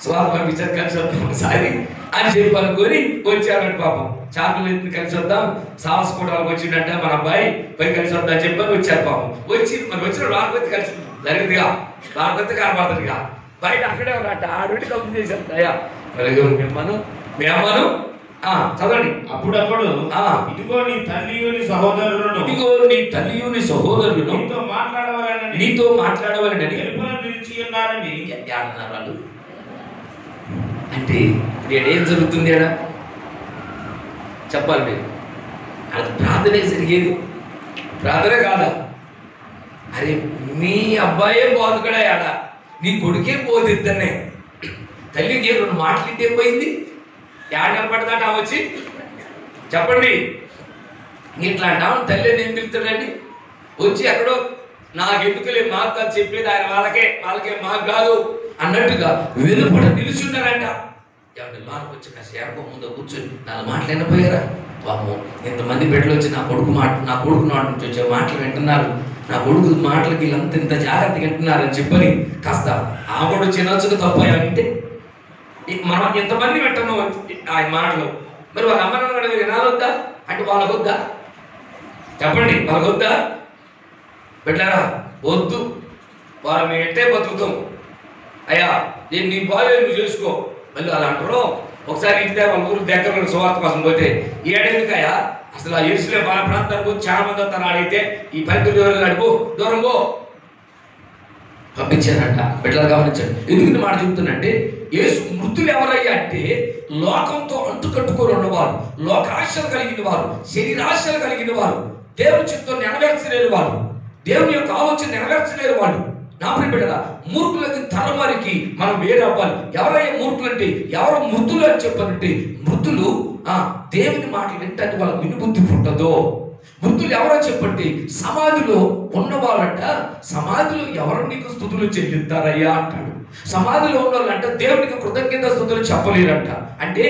స్వామి పంపించారు కలిసి వద్దాం ఒకసారి అని చెప్పి అనుకొని వచ్చాడంట. పాపం చాకులు కలిసి వద్దాం, సాహసుకోవడానికి వచ్చిండంట మన అబ్బాయి, పోయి కలిసి వద్దాం అని చెప్పని వచ్చారు. పాపం వచ్చి మరి వచ్చిన రాకపోతే కలిసి జరిగిందిగా, రాకపోతే కనపడుతుందిగా, బయట అక్కడే ఉన్నట్ట ఆడుండి కంపెనీ చేశారు. అయ్యా మేమను చదవండి. అప్పుడప్పుడు ఇదిగో నీ తల్లియుని సహోదరులను నీతో మాట్లాడవాలని నిలిచి ఉన్నారని వాళ్ళు అంటే ఏం జరుగుతుంది ఆడ చెప్పాలి మీరు. అది ప్రార్థనే జరిగేది, ప్రార్థనే కాదా? అరే మీ అబ్బాయే బాధకడా ఆడ, నీ కొడుకే పోదు ఇద్దరినే. తల్లికి 2 మాటలు ఇంటే పోయింది, ఏడ నిలబడతాట వచ్చి చెప్పండి. ఇట్లా అంటాం తల్లి ఏం పిలుస్తాడండి వచ్చి ఎక్కడో నాకెందుకులే మాకు కాదు చెప్పేది, ఆయన వాళ్ళకే మాకు కాదు అన్నట్టుగా వెలుపడ నిలుచున్నారంట. ఎవరి మార్పు వచ్చి కాస్త ఏడప ముందు కూర్చొని 4 మాటలు వినపోయారా? పాపం ఇంతమంది బిడ్డలు వచ్చి నా కొడుకు నోటి నుంచి వచ్చే మాటలు వింటున్నారు, నా కొడుకు మాటలకి వీళ్ళంతా ఇంత జాగ్రత్తగా వింటున్నారు అని చెప్పని కాస్త ఆ కూడా చిన్నచ్చుకు తప్పయాలంటే మనం ఎంతమంది వింటున్నాం ఆయన మాటలు. మరి వాళ్ళ అమ్మ నాన్న వినాలొద్దా అంటే వాళ్ళకొద్దా? చెప్పండి, వాళ్ళకొద్దా? బిడ్డారా వద్దు, వాళ్ళు మేము ఎట్టే బతుకుతాం అయ్యా, నేను నీ బాగా నువ్వు చేసుకో. మళ్ళీ అలా అంటారు. ఒకసారి ఇంటి వాళ్ళ ఊరు దగ్గర సువార్త కోసం పోతే ఏడెందుకయ్యా అసలు ఆ ఎరుసలే మన ప్రాంతానికి వచ్చి చాలా మంది వస్తారు, ఆడైతే ఈ పల్లెటూరు అడుగు దూరం పో పంపించారంట. బిడ్డలు గమనించండి. ఎందుకు మాట చెబుతున్నంటే యేసు మృతులు ఎవరయ్యా అంటే లోకంతో అంటుకట్టుకొని ఉన్నవారు, లోకాశలు కలిగిన వారు, శరీరాశలు కలిగిన వారు, దేవుని చిత్తం నెరవేర్చలేని వారు, దేవుని యొక్క ఆలోచన నెరవేర్చలేని వాళ్ళు. నా ప్రియబిడ్డలా మూర్ఖులకి తరమరికి మనం వేరే అవ్వాలి. ఎవరయ్యా మూర్ఖులు అంటే ఎవరు మృతులు అని చెప్పారంటే మృతులు దేవుని మాటలు వింటే వాళ్ళకి వినుబుద్ధి పుట్టదో. మృతులు ఎవరో చెప్పండి సమాధిలో ఉన్నవాళ్ళంట, సమాధిలో ఎవరు నీకు స్తుతులు చెల్లిస్తారయ్యా అంటాడు. సమాధిలో ఉన్న వాళ్ళంట దేవునికి కృతజ్ఞత స్తుతులు చెప్పలేరంట. అంటే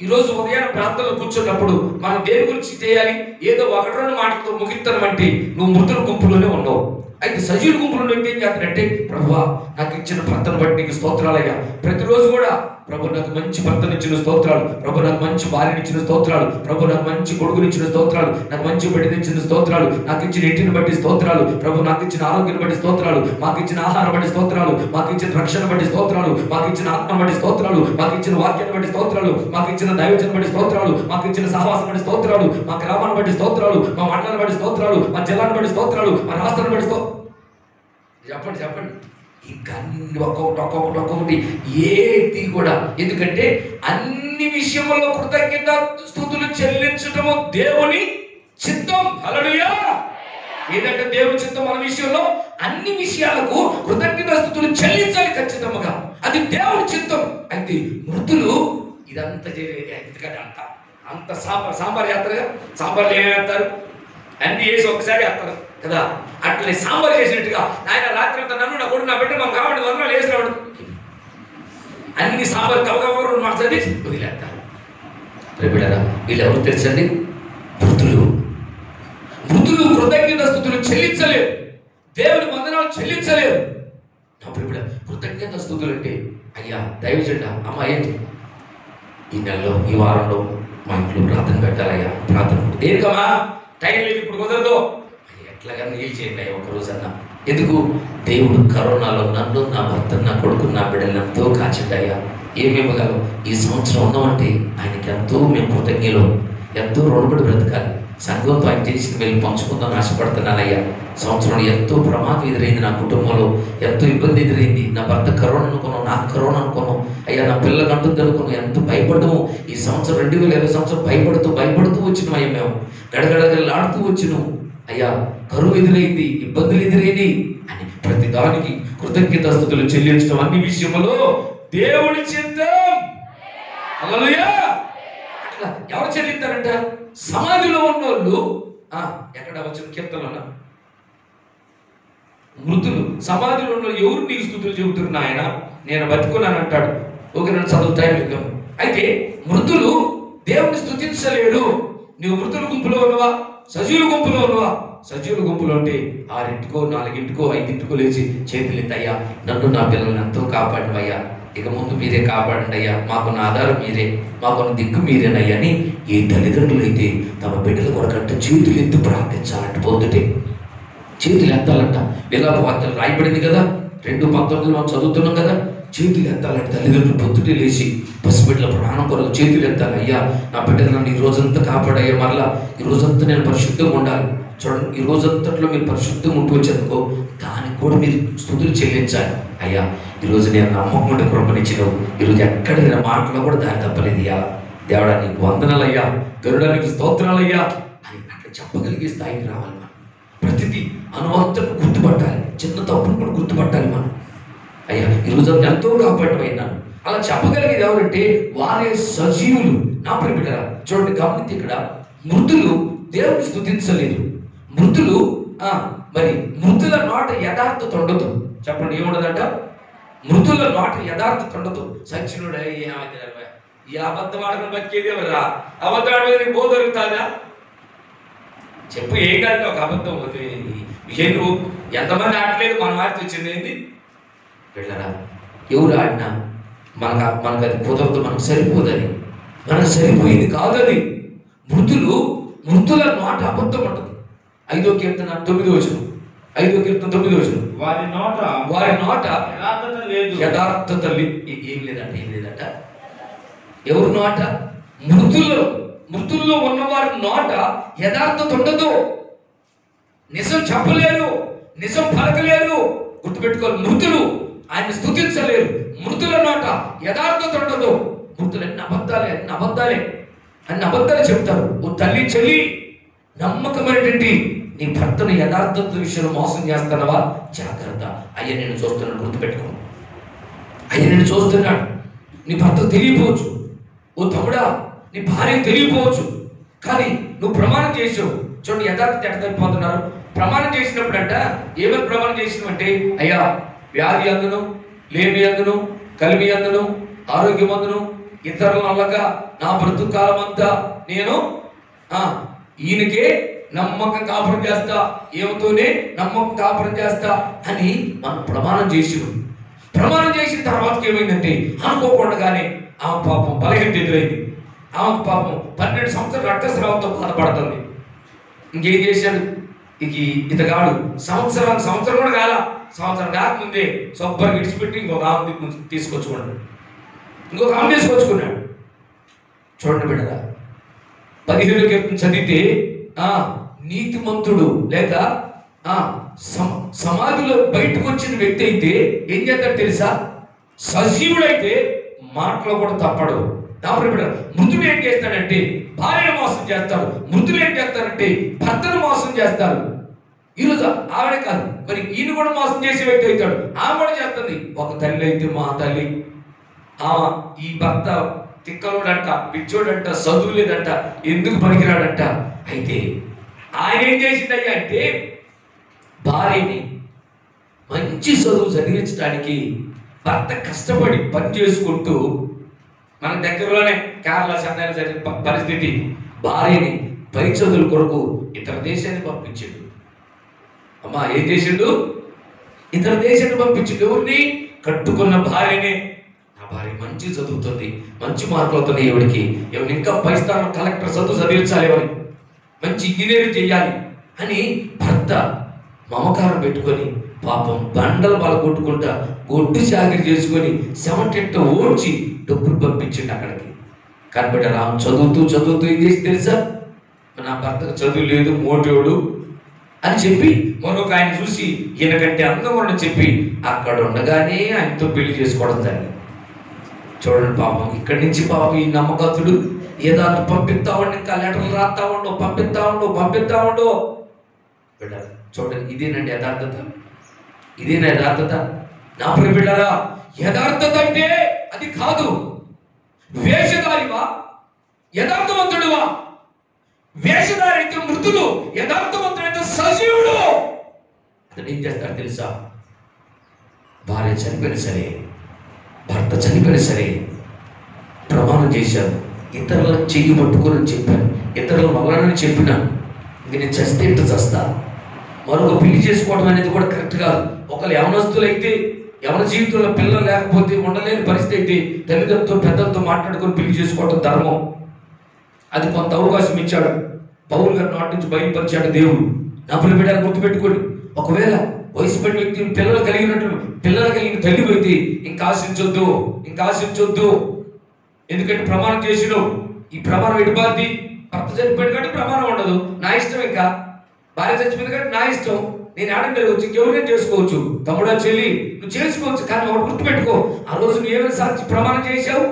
ఈరోజు ఉదయం ప్రాంతంలో కూర్చున్నప్పుడు మనం దేని గురించి చేయాలి, ఏదో 1-2 మాటలతో ముగిస్తాం అంటే నువ్వు మృతుల గుంపులోనే ఉన్నావు. అయితే సజీవ గుంపులో ఏం చేస్తాడంటే ప్రభువా నాకు ఇచ్చిన భర్తను బట్టి నీకు స్తోత్రాలయ్యా. ప్రతిరోజు కూడా ప్రభు నాకు మంచి భర్తను ఇచ్చిన స్తోత్రాలు, ప్రభు నాకు మంచి భార్యని ఇచ్చిన స్తోత్రాలు, ప్రభు నాకు మంచి కొడుకునిచ్చిన స్తోత్రాలు, నాకు మంచి బిడ్డని ఇచ్చిన స్తోత్రాలు, నాకు ఇచ్చిన ఇంటిని బట్టి స్తోత్రాలు, ప్రభు నాకు ఇచ్చిన ఆరోగ్యాన్ని బట్టి స్తోత్రాలు, మాకు ఇచ్చిన ఆహారం బట్టి స్తోత్రాలు, మాకు ఇచ్చిన రక్షణ బట్టి స్తోత్రాలు, మాకు ఇచ్చిన ఆత్మ బట్టి స్తోత్రాలు, మాకు ఇచ్చిన వాక్యాన్ని బట్టి స్తోత్రాలు, మాకు ఇచ్చిన దైవజనం బట్టి స్తోత్రాలు, మాకు ఇచ్చిన సహవాసం బట్టి స్తోత్రాలు, మా గ్రామాన్ని బట్టి స్తోత్రాలు, మా మండలాన్ని బట్టి స్తోత్రాలు, మా జిల్లాను బట్టి స్తోత్రాలు, మా రాష్ట్రాన్ని బట్టి చెప్పండి చెప్పండి. ఇంకా ఒక్కొక్కటి ఏది కూడా, ఎందుకంటే అన్ని విషయంలో కృతజ్ఞత స్తుతులు చెల్లించటము దేవుని చిత్తం. హల్లెలూయా. ఏదంటే దేవుని చిత్తం మన విషయంలో అన్ని విషయాలకు కృతజ్ఞత స్తుతులు చెల్లించాలి ఖచ్చితంగా, అది దేవుని చిత్తం. అయితే మృతులు ఇదంతా ఎందుకంటే అంత సాంబార్ వేస్తారుగా, సాంబార్లు ఏమేమి వేస్తారు అన్ని వేసి ఒకసారి వేస్తారు కదా, అట్లే సాంబార్ చేసినట్టుగా ఆయన రాత్రి అంతా నన్ను నా కొడుకు నా బిడ్డ మాకు కాబట్టి 100 వేసి రావడం అన్ని సాంబార్ కవకవరు మాట్లాడి వదిలేస్తారు. బిడ్డరా వీళ్ళు ఎవరు తెలుసండి? మృతులు. మృతులు కృతజ్ఞత స్తుతులు చెల్లించలేరు, దేవుని వందనాలు చెల్లించలేరు. అప్పుడు బిడ్డ కృతజ్ఞత స్తుతులు అంటే అయ్యా దైవజెండ అమ్మ ఏంటి ఈ నెలలో ఈ వారంలో మా ఇంట్లో ప్రార్థన పెట్టాలయ్యా, ప్రార్థన దేనికమ్మా టైం లేదు ఇప్పుడు కుదరదు, ఎట్లాగా నీళ్ళు చేయండి అయ్యా ఒకరోజన్నా. ఎందుకు? దేవుడు కరోనాలో నన్ను నా భర్త నా కొడుకు నా బిడ్డలను ఎంతో కాచిండయ్యా. ఏమివ్వగలం? ఈ సంవత్సరం ఉన్నామంటే ఆయనకి ఎంతో మేము కృతజ్ఞలో ఎంతో రుణపడి బ్రతకాలి. సంఘంతో ఆయన చేసిన వెళ్ళి పంచుకుందాం ఆశపడుతున్నానయ్యా. సంవత్సరం ఎంతో ప్రమాదం ఎదురైంది, నా కుటుంబంలో ఎంతో ఇబ్బంది ఎదురైంది. నా భర్త కరోనా అనుకున్నాం, నాకు కరోనా అనుకున్నాం అయ్యా, నా పిల్లలకు అంటుంది అనుకున్నాం. ఎంతో భయపడ్డాము. ఈ సంవత్సరం 2020 సంవత్సరం భయపడుతూ వచ్చినాం అయ్యా. మేము గడగడగలాడుతూ వచ్చినాం అయ్యా. కరువు ఎదురైంది, ఇబ్బందులు ఎదురైంది అని ప్రతి దానికి కృతజ్ఞతాస్తుతులు చెల్లించడం అన్ని విషయంలో దేవుడి చిత్తం. హల్లెలూయా. అట్లా ఎవరు చెల్లిస్తారంట? సమాధిలో ఉన్నోళ్ళు. ఎక్కడ వచ్చిన కీర్తనలోనా? మృతులు సమాధిలో ఉన్న ఎవరు నీకు స్తుతులు చెబుతున్నారు? ఆయన నేను బతుకున్నాను అంటాడు. ఓకే, నన్ను చదువు టైం లేదు. అయితే మృతులు దేవుని స్తుతించలేడు. నువ్వు మృతుల గుంపులో ఉన్నవా, సజీవుల గుంపులో ఉన్నవా? సజీవుల గుంపులో ఉంటే 6ంటికో 4ంటికో 5ంటికో లేచి చేతులు ఎత్తయ్యా, నన్ను నా పిల్లల్ని ఎంతో కాపాడినవయ్యా, ఇక ముందు మీరే కాపాడండి అయ్యా, మాకున్న ఆధారం మీరే, మాకున్న దిక్కు మీరేనయ్యా అని ఏ తల్లిదండ్రులు అయితే తమ బిడ్డల కొరకంటే చేతులు ఎత్తి ప్రార్థించాలంట. పొద్దుటే చేతులు ఎత్తాలంట. విలాప వార్తలు రాయబడింది కదా, 2:19 మనం చదువుతున్నాం కదా. చేతులు ఎత్తాలంటే తల్లిదండ్రులు పొద్దుటే లేచి పసిబిడ్డల ప్రాణం కొరకు చేతులు ఎత్తాలి. అయ్యా, నా బిడ్డలు నన్ను ఈ రోజంతా కాపాడయ్యా, మరలా ఈ రోజంతా నేను పరిశుద్ధంగా ఉండాలి. చూడండి, ఈ రోజంతట్లో మీరు పరిశుద్ధంగా ఉంటూ వచ్చారనుకో, దానికి కూడా మీరు స్తుతులు చెల్లించాలి. అయ్యా, ఈరోజు నేను నమ్మకం కృపనిచ్చినావు, ఈరోజు ఎక్కడైనా మాటలో కూడా దారి తప్పలేదు. ఇయ్యా దేవుడా, నీకు వందనాలయ్యా, గరుడానికి స్తోత్రాలయ్యా అని అట్లా చెప్పగలిగే స్థాయికి రావాలి. మనం ప్రతిదీ అనువర్తను గుర్తుపట్టాలి, చిన్న తప్పును కూడా గుర్తుపట్టాలి. మనం అయ్యా ఈరోజు ఎంతో కాపాడమైనాను అలా చెప్పగలిగేది ఎవరంటే వారే సజీవులు. నా ప్రియబిడ్డలారా చూడండి, గమనించి ఇక్కడ మృతులు దేవుని స్తుతించలేదు. మృతులు మరి మృతుల నోట యథార్థత ఉండదు. చెప్పండి, ఏముండదంట? మృతుల నోట యథార్థత ఉండదు. సచ్చినుడే ఈ అబద్ధం ఆడకం బతికేది ఎవరా? అబద్ధం ఆడేది బో దొరుకుతుందా? చెప్పు, ఏం కాదు ఒక అబద్ధం విషయం. నువ్వు ఎంతమంది ఆడలేదు, మన వారితో వచ్చింది ఏంది? వెళ్ళరా, ఎవరు ఆడినా మనకు అది కుదరదు, మనకు సరిపోదని, మనకు సరిపోయింది కాదు అది. మృతుల నోట అబద్ధం ఉంటుంది. 5వ కీర్తన 9వ వచనం, 5వ కీర్తన 9వ వచనం, వారి నోట యథార్థత ఏం లేదంట. ఎవరి నోట? మృతుల్లో ఉన్నవారి నోట యథార్థత ఉండదు. నిజం చెప్పలేరు, నిజం పలకలేరు. గుర్తుపెట్టుకోవాలి, మృతులు ఆయన స్తుతించలేరు. మృతుల నోట యథార్థత ఉండదు. మృతులు అన్ని అబద్ధాలే చెప్తారు. ఓ తల్లి చెల్లి, నమ్మకమైనటువంటి నీ భర్తను యథార్థత విషయంలో మోసం చేస్తున్నావా? జాగ్రత్త. అయ్యా నేను చూస్తున్నాను, గుర్తుపెట్టుకో. అయ్యా నేను చూస్తున్నాడు. నీ భర్త తెలియపోవచ్చు. ఓ తమ్ముడా, నీ భార్య తెలియపోవచ్చు. కానీ నువ్వు ప్రమాణం చేసావు. చూడండి, యథార్థత ఎట్లా తప్పిపోతున్నారు. ప్రమాణం చేసినప్పుడంట ఏమని ప్రమాణం చేసినామంటే, అయ్యా వ్యాధి అందును, లేమి అందును, కలిమి అందును, ఆరోగ్యం అందును, ఇతరుల వల్లగా నా బ్రతుకు కాలం అంతా నేను ఈయనకే నమ్మకం కాపురం చేస్తా, ఏమతోనే నమ్మకం కాపురం చేస్తా అని మనం ప్రమాణం చేసినాం. ప్రమాణం చేసిన తర్వాత ఏమైందంటే అనుకోకుండానే ఆమె పాపం బలహీనత ఎదురైంది. ఆమెకు పాపం 12 సంవత్సరాలు రక్తస్రావంతో బాధపడుతుంది. ఇంకేం చేశాడు ఇతగాడు? సంవత్సరం కూడా కాల, సంవత్సరం కాకముందే సొబ్బరి విడిచిపెట్టి ఇంకొక ఆమె తీసుకొచ్చుకున్నాడు. చూడండి బిడ్డగా, 15వ కీర్తన చదివితే నీతిమంతుడు లేక సమాధిలో బయటకు వచ్చిన వ్యక్తి అయితే ఏం చేస్తాడు తెలుసా? సజీవుడైతే మాటలో కూడా తప్పడు. మృతుడు ఏం చేస్తాడంటే భార్యను మోసం చేస్తాడు. మృతులు ఏం చేస్తారంటే భర్తను మోసం చేస్తారు. ఈరోజు ఆవిడే కాదు, మరి ఈయన కూడా మోసం చేసే వ్యక్తి అవుతాడు. ఆమె కూడా చేస్తుంది. ఒక తల్లి అయితే మా తల్లి, ఈ భర్త తిక్కలోడంట, పిచ్చోడంట, చదువు లేదంట, ఎందుకు పనికిరాడంట. అయితే ఆయన ఏం చేసిందయ్యా అంటే భార్యని మంచి చదువు చదివించడానికి భర్త కష్టపడి పని చేసుకుంటూ, మన దగ్గరలోనే కేరళ చెన్నైలో జరిగిన పరిస్థితి, భార్యని పై చదువుల కొరకు ఇతర దేశాన్ని పంపించాడు. అమ్మా ఏం చేసిండు? ఇతర దేశాన్ని పంపించిండు. ఎవరిని? కట్టుకున్న భార్యనే. నా భార్య మంచి చదువుతుంది, మంచి మార్కులు అవుతున్నాయి, ఎవరికి ఇంకా పై స్థానం కలెక్టర్ చదువు చదివించాలి, ఎవరికి మంచి ఇంజనీరింగ్ చేయాలి అని భర్త మమకారం పెట్టుకొని పాపం బండలు కొట్టుకుంటా గొడ్డు చాకరీ చేసుకొని సెమంటెంట ఓడ్చి డబ్బులు పంపించండి అక్కడికి. కనబడ్డ రామ్ చదువుతూ ఏం చేసి తెలుసా? నా భర్తకు చదువు లేదు, మోటోడు అని చెప్పి మరొక ఆయన చూసి ఈయనకంటే అందంగా ఉండని చెప్పి అక్కడ ఉండగానే ఆయనతో పెళ్లి చేసుకోవడం జరిగింది. చూడండి పాపం, ఇక్కడి నుంచి పాపం ఈ నమ్మకస్తుడు ఏదో పంపిస్తా ఉండి, ఇంకా లెటర్లు రాస్తా ఉండు, పంపిస్తా ఉండు. బిడ్డరా చూడండి, ఇదేనండి యథార్థత, ఇదేనా యథార్థత? నా ప్రియ బిడ్డరా, యథార్థత అంటే అది కాదు. వేషధారివా యథార్థవంతుడువా? వేషధారి అయితే మృతులు, యథార్థవంతుడైతే సజీవుడు. అతను ఏం చేస్తాడు తెలుసా? భార్య చనిపోయిన సరే, భర్త చనిపోయిన సరే ప్రమాణం చేశాను, ఇతరులను చెయ్యి పట్టుకోనని చెప్పాను, ఇతరుల వలనని చెప్పినా ఇంక నేను చస్తే ఇంత చస్తా. మరొక పెళ్లి చేసుకోవడం అనేది కూడా కరెక్ట్ కాదు. ఒకళ్ళు యవనస్తులైతే, యవన జీవితంలో పిల్లలు లేకపోతే ఉండలేని పరిస్థితి అయితే తల్లిదండ్రులతో పెద్దలతో మాట్లాడుకొని పెళ్లి చేసుకోవడం ధర్మం. అది కొంత అవకాశం ఇచ్చాడు పౌలు గారి నోటి నుంచి బయలుపరిచాడు దేవుడు. నా పిల్లలు గుర్తుపెట్టుకోండి, ఒకవేళ వయసు పడిన వ్యక్తి పిల్లలు కలిగిన తల్లి అయితే ఇంకా ఆశించొద్దు. ఎందుకంటే ప్రమాణం చేసినావు. ఈ ప్రమాణం ఎటుబాద్ది? భర్త చనిపోయింది కాబట్టి ప్రమాణం ఉండదు, నా ఇష్టం. ఇంకా భార్య చచ్చిపోయింది కాబట్టి నా ఇష్టం, నేను ఆడం జరగవచ్చు, ఇంకెవరైనా చేసుకోవచ్చు. తమ్ముడా చెల్లి నువ్వు చేసుకోవచ్చు, కానీ ఒకటి గుర్తుపెట్టుకో, ఆ రోజు నువ్వు ఏమైనా సాక్షి ప్రమాణం చేశావు?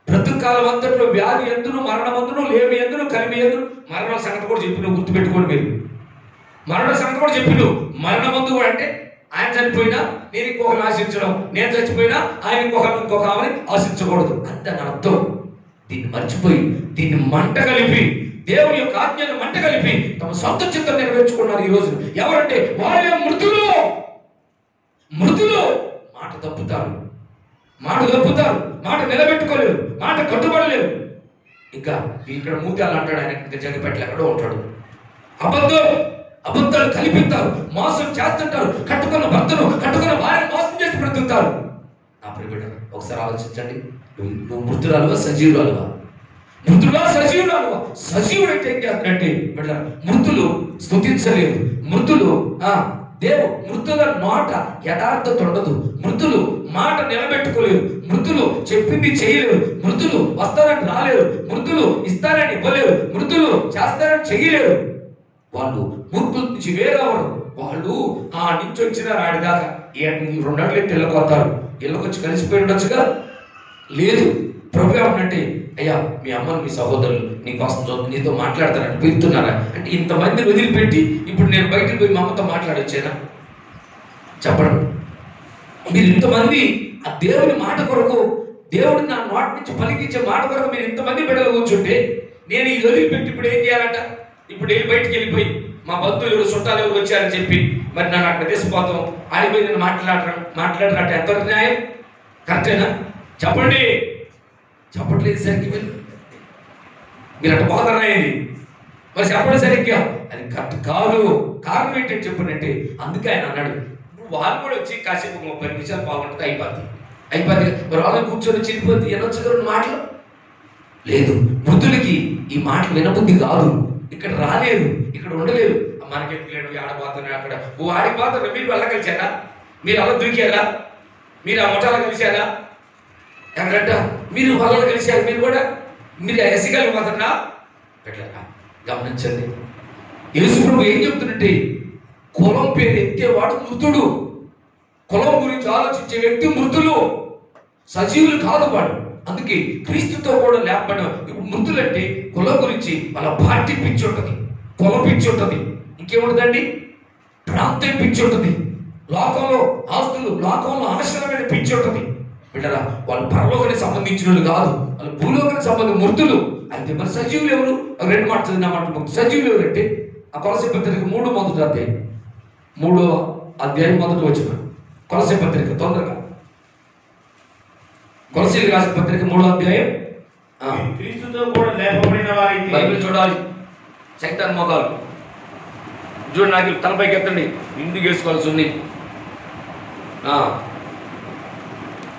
బ్రతుకు కాలం అంతట్లో వ్యాధి ఎందును, మరణమందును, లేమి ఎందును, కలిమి ఎందును, మరణ సంగతి కూడా చెప్పి నువ్వు గుర్తుపెట్టుకోండి. మీరు మరణ సంగతి కూడా చెప్పిను. మరణమందు కూడా అంటే ఆయన చనిపోయినా నేను ఇంకొకరిని ఆశించడం, నేను చచ్చిపోయినా ఆయన ఇంకొక ఆమెని ఆశించకూడదు అంత అర్థం. దీన్ని మర్చిపోయి, దీన్ని మంట కలిపి, దేవుని యొక్క ఆజ్ఞను మంట కలిపి తమ సొంత చిత్తం నెరవేర్చుకున్నారు ఈ రోజు. ఎవరంటే వాళ్ళే మృతులు. మాట తప్పుతారు, మాట నిలబెట్టుకోలేరు, మాట కట్టుబడలేరు. ఇంకా ఇక్కడ మూతాలు అంటాడు ఆయన, ఇంకా జగపెట్టలు ఎక్కడో ఉంటాడు. అబద్ధాలు కల్పిస్తారు, మోసం చేస్తుంటారు, కట్టుకున్న భర్తను, కట్టుకున్న భార్యను మోసం చేసి బ్రతుకుతారు. నా ప్రియబిడ్డ ఒకసారి ఆలోచించండి, నువ్వు మృతురాలువా సజీవురాలువా? సజీవుడైతే ఏం చేస్తాడంటే బిడ్డ, మృతులు స్తుతించలేరు, మృతులు మృతుల మాట యథార్థత ఉండదు, మృతులు మాట నిలబెట్టుకోలేరు, మృతులు చెప్పింది చేయలేరు, మృతులు వస్తారని రాలేరు, మృతులు ఇస్తారని ఇవ్వలేరు, మృతులు చేస్తారని చేయలేరు. వాళ్ళు మూర్ఖుల నుంచి వేరేవారు. వాళ్ళు ఆ నుంచి వచ్చిన రాడిదాకా 2 అడుగులు ఇళ్ళకొస్తారు. ఇళ్ళకొచ్చి కలిసిపోయి ఉండొచ్చుగా? లేదు. ప్రభు ఏమంటే, అయ్యా మీ అమ్మను, మీ సహోదరులు నీకోసం నీతో మాట్లాడతారని పిలుతున్నారా అంటే, ఇంతమందిని వదిలిపెట్టి ఇప్పుడు నేను బయటకు పోయి మా అమ్మతో మాట్లాడొచ్చేనా? చెప్పండి. మీరు ఇంతమంది ఆ దేవుని మాట కొరకు, దేవుడిని నా నోటి నుంచి పలికించే మాట కొరకు మీరు ఇంతమంది బిడ్డలు కూర్చుంటే, నేను ఈ వదిలిపెట్టి ఇప్పుడు ఏం చేయాలంట? ఇప్పుడు బయటికి వెళ్ళిపోయి మా బంధువులు ఎవరు, చుట్టాలు ఎవరు వచ్చారని చెప్పి మరి నన్ను అక్కడ తీసుకుపోతాం, ఆడిపోయి నేను మాట్లాడరంటే ఎంతవరకు న్యాయం? కరెక్టేనా? చెప్పండి. చెప్పట్లేదు సరిగ్గా మీరు అట్లా పోతారాయండి. మరి చెప్పండి సరిగ్గా, అది కరెక్ట్ కాదు. కారణం ఏంటంటే చెప్పండి, అందుకే ఆయన అన్నాడు, వాళ్ళు కూడా వచ్చి కాసేపు 30 నిమిషాలు బాగుంటుంది, అయిపోద్ది. మరి వాళ్ళు కూర్చొని చిరిపోద్ది ఎనొచ్చు మాటలు లేదు. మృతులకి ఈ మాటలు వినబుద్ధి కాదు, ఇక్కడ రాలేరు, ఇక్కడ ఉండలేరు. మనకెక్కలేడు, ఆడబోతున్నాడు అక్కడ, ఆడిపోతారు. మీరు వల్ల కలిసారా? మీరు అలా దూకారా? మీరు ఆ ముఠాలు కలిశారా? ఎక్కడంట మీరు వాళ్ళని కలిశారు? మీరు ఎసిగలు పోతున్నా పెట్టలేరా? గమనించండి, యేసు ప్రభు ఏం చెప్తున్నట్టే, కులం పేరు ఎత్తేవాడు మృతుడు. కులం గురించి ఆలోచించే వ్యక్తి మృతులు, సజీవులు కాదు వాడు. అందుకే క్రీస్తుతో కూడా లేపడం. ఇప్పుడు మృతులంటే కులం గురించి వాళ్ళ పార్టీ పిచ్చి ఉంటుంది, కులం పిచ్చి ఉంటుంది, ఇంకేముంటుందండి, ప్రాంతం పిచ్చి ఉంటుంది, లోకంలో ఆస్తులు, లోకంలో ఆశ్రమైన పిచ్చి ఉంటుంది. బిడ్డరా, వాళ్ళు పరలోకానికి సంబంధించిన వాళ్ళు కాదు, వాళ్ళు భూలోకానికి సంబంధించిన మృతులు. అయితే మరి సజీవులు ఎవరు? 2 మాట చదివిన సజీవులు ఎవరంటే, ఆ కొలసీ పత్రిక 3వ అధ్యాయం 1వ వచనం. కొలసీ పత్రిక తొందరగా, కొలసీలకు రాసిన పత్రిక 3వ అధ్యాయం. క్రీస్తుతో కూడా లేపబడిన వారైతే, బైబిల్ చూడాలి, సైతాన్ మోకాలు చూడండి, నాకు తలపైకి ఎత్తండి, ఇందుకు వేసుకోవాల్సి ఉంది.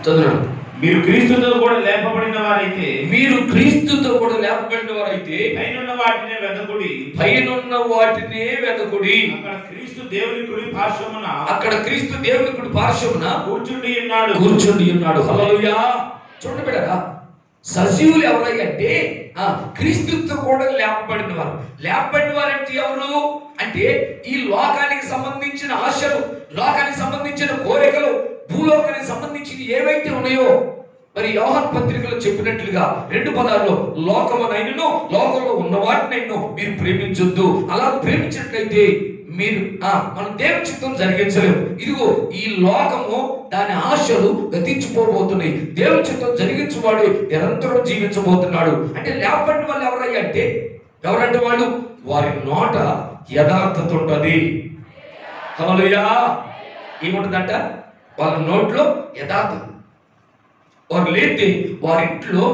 చదువున్నాను. మీరు క్రీస్తుతో కూడా లేపబడిన వారైతే, పైనున్న వాటినే వెదకుడి. అక్కడ క్రీస్తు దేవుని కుడి పార్శ్వమున కూర్చుండి ఉన్నాడు. హల్లెలూయా. చూడండి బిడ్డరా, సజీవులు ఎవరై అంటే క్రీస్తుతో కూడా లేపబడిన వారు. లేపబడిన వారు అంటే ఎవరు అంటే ఈ లోకానికి సంబంధించిన ఆశలు, లోకానికి సంబంధించిన కోరికలు, భూలోకానికి సంబంధించిన ఏవైతే ఉన్నాయో, మరి యోహాను పత్రికలో చెప్పినట్లుగా 2 పదాల్లో లోకమునైనను లోకంలో ఉన్న వాటినైనను మీరు ప్రేమించొద్దు. అలా ప్రేమించినట్లయితే మీరు మన దేవుని చిత్తం జరిగించలేము. ఇదిగో ఈ లోకము దాని ఆశలు గతించిపోబోతున్నాయి. దేవుని చిత్తం జరిగించువాడు నిరంతరం జీవించబోతున్నాడు. అంటే లేపబడిన వాళ్ళు ఎవరయ్యా అంటే ఎవరంటే వాళ్ళు వారి నోట యథార్థత ఉంటుంది. హల్లెలూయా. ఏముంటుందంట? వాళ్ళ నోట్లో యథార్థత. వారు లేతే వారింట్లో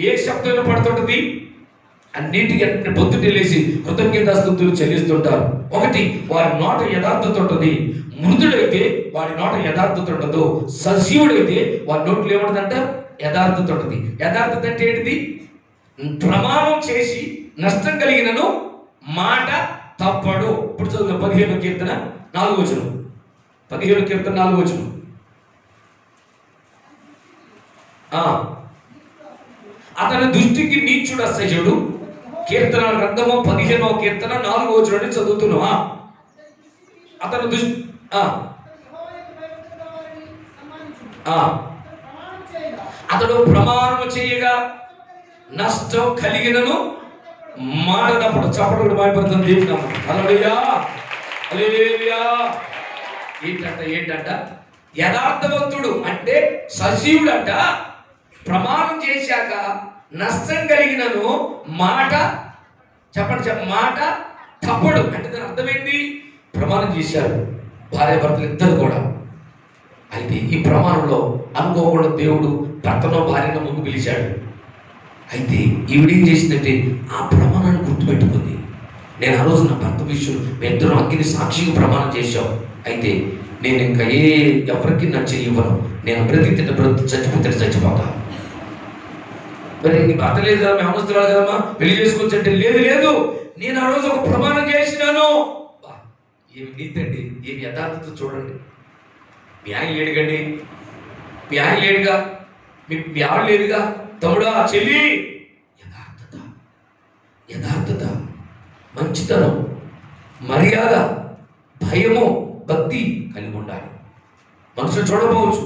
ఏ శబ్దం పడుతుంటది? అన్నిటికీ పొద్దుటే లేచి కృతజ్ఞతాస్తుతులు చెల్లిస్తుంటారు. ఒకటి, వారి నోట యథార్థత ఉంటుంది. మృతుడైతే వాడి నోట యథార్థత ఉండదు. సజీవుడైతే వారి నోట్లో ఏముంటుందంట? యథార్థత ఉంటుంది. యథార్థత అంటే ఏంటిది? ప్రమాణం చేసి నష్టం కలిగినను మాట తప్పడు. ఇప్పుడు చదువు 15వ కీర్తన 4వ వచనం. 15వ కీర్తన 4వ వచనం. అతని దృష్టికి నీచుడు అసహ్యుడు. కీర్తన గ్రంథము 15వ కీర్తన 4వ వచనం చదువుతున్నా. అతని దృష్టి అతడు ప్రమాణము చేయగా నష్టం కలిగినను మాట తప్పడు. చప్పడు భయపడుతుంది దేవుని నామం. హల్లెలూయా, హల్లెలూయా. ఏంటంట యథార్థవంతుడు అంటే సజీవుడంట. ప్రమాణం చేశాక నష్టం కలిగినను మాట మాట తప్పడు. అంటే దాని అర్థం ఏంటి? ప్రమాణం చేశారు భార్యాభర్తలు ఇద్దరు కూడా. అయితే ఈ ప్రమాణంలో అనుకోకుండా దేవుడు భర్తను భార్యను ముందు పిలిచాడు. అయితే ఈవిడేం చేసిందంటే ఆ ప్రమాణాన్ని గుర్తుపెట్టుకుంది. నేను ఆ రోజు నా భర్త విషయం ఇద్దరు అగ్గిని సాక్షిగా ప్రమాణం చేశావు. అయితే నేను ఇంకా ఎవరికి నా చెయ్యవను. నేను బ్రతికితే చచ్చిపోతే చచ్చిపోతా. మరి నీ భర్త లేదు కదా, మేము అవసరాలు కదమ్మా, పెళ్లి చేసుకోవచ్చు అంటే లేదు నేను ఆ రోజు ఒక ప్రమాణం చేసినాను. ఏమి నీతండి, ఏమి యథార్థత చూడండి. మీ ఆయన లేడుగండి, మీ ఆయన లేడుగా, మీ ఆవిడ లేదుగా, తమ్ముడా చెల్లి, యథార్థత, మంచితనం, మర్యాద, భయము, భక్తి కలిగి ఉండాలి. మనుషులు చూడకపోవచ్చు,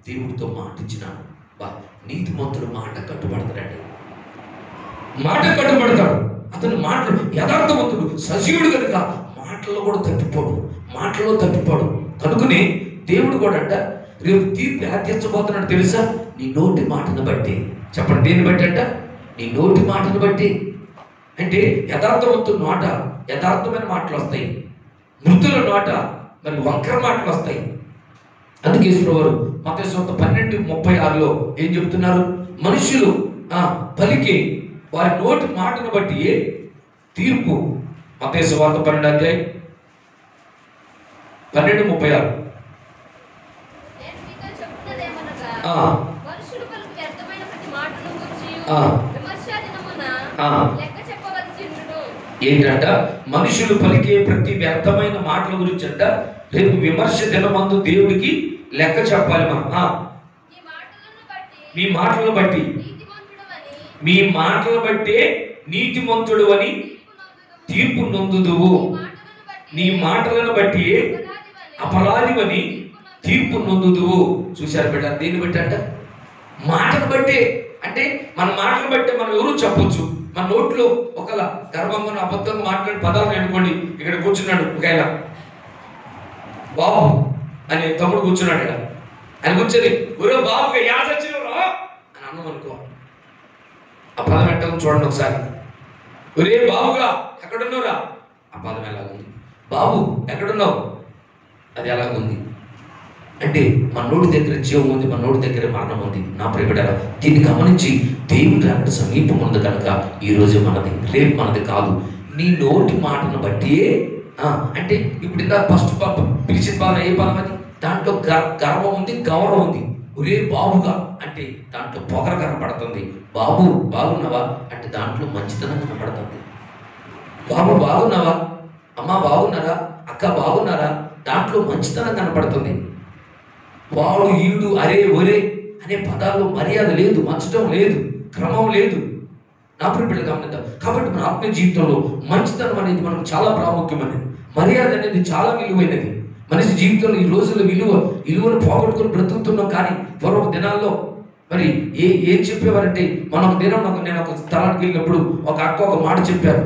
దేవుడితో మాట ఇచ్చినాను. నీతిమంతుడు మాట కట్టుబడతాడండి. మాట కట్టుబడతాడు. అతను మాటలు యథార్థవంతుడు, సజీవుడు కనుక మాటల్లో కూడా తప్పిపోడు. కనుకనే దేవుడు కూడా అంట రేపు తీర్పు తీర్చబోతున్నాడు తెలుసా? నీ నోటి మాటను బట్టి. చెప్పండి, దేన్ని బట్టి అంట? నీ నోటి మాటను బట్టి. అంటే యథార్థవంతుడు నోట యథార్థమైన మాటలు వస్తాయి, మృతుల నోట మరి వంకర మాటలు వస్తాయి. అందుకే యేసువారు మత్తయి సువార్త 12:36లో ఏం చెబుతున్నారు? మనుషులు పలికే వారి నోటి మాటను బట్టి తీర్పు. మత్తయి సువార్త 12:36. ఏంటంట? మనుషులు పలికే ప్రతి వ్యర్థమైన మాటల గురించి అంట రేపు విమర్శ దినమందు దేవుడికి లెక్క చెప్పాలి మనం. మీ మాటలను బట్టి నీతిమంతుడు అని తీర్పు నొందుదువు. నీ మాటలను బట్టి అపరాధివని తీర్పు నొందుదువు. చూశారు బిడ్డ? దేన్ని బట్టి అంట? మాటను బట్టి. అంటే మన మాటలు బట్టి మనం ఎవరు చెప్పొచ్చు. మన నోట్లో ఒకలా గర్వంగా అబద్ధంగా మాట్లాడే పదాలు అనుకోండి. ఇక్కడ కూర్చున్నాడు ఒకవేళ బాబు అనే తమ్ముడు కూర్చున్నాడు. ఇక్కడ ఆయన కూర్చొని ఒరే బాబుగా యాసచ్చినరా అని అన్నాం అనుకో, ఆ పదం ఎట్టం చూడండి ఒకసారి. ఒరే బాబుగా ఎక్కడున్నావురా, ఆ పదం ఎలాగుంది? బాబు ఎక్కడున్నావు, అది ఎలాగుంది? అంటే మన నోటి దగ్గర జీవం ఉంది, మన నోటి దగ్గర మరణం ఉంది. నా ప్రియబిడ్డలారా, దీన్ని గమనించి దేవుడు అక్కడ సమీపం ఉంది కనుక ఈరోజు మనది, రేపు మనది కాదు. నీ నోటి మాటను బట్టి. అంటే ఇప్పుడు ఇందాక ఫస్ట్ పిలిచిన పదం ఏ పదం అది? దాంట్లో గర్వం ఉంది, గౌరవం ఉంది. ఒరే బాబుగా అంటే దాంట్లో పొగర కనపడుతుంది. బాబు బాగున్నావా అంటే దాంట్లో మంచితనం కనపడుతుంది. బాబు బాగున్నావా, అమ్మ బాగున్నారా, అక్క బాగున్నారా, దాంట్లో మంచితనం కనపడుతుంది. వాడు ఈడు అరే ఒరే అనే పదాల్లో మర్యాద లేదు, మంచటం లేదు, క్రమం లేదు. నా ప్రియులు గమనిద్దాం. కాబట్టి మన ఆత్మీయ జీవితంలో మంచితనం అనేది మనకు చాలా ప్రాముఖ్యమైనది. మర్యాద అనేది చాలా విలువైనది. మనిషి జీవితంలో ఈ రోజుల్లో విలువను పోగొట్టుకుని బ్రతుకుతున్నాం. కానీ పూర్వ దినాల్లో మరి ఏం చెప్పేవారంటే, మనం ఒక దినం నేను ఒక స్థలానికి వెళ్ళినప్పుడు ఒక అక్క ఒక మాట చెప్పారు.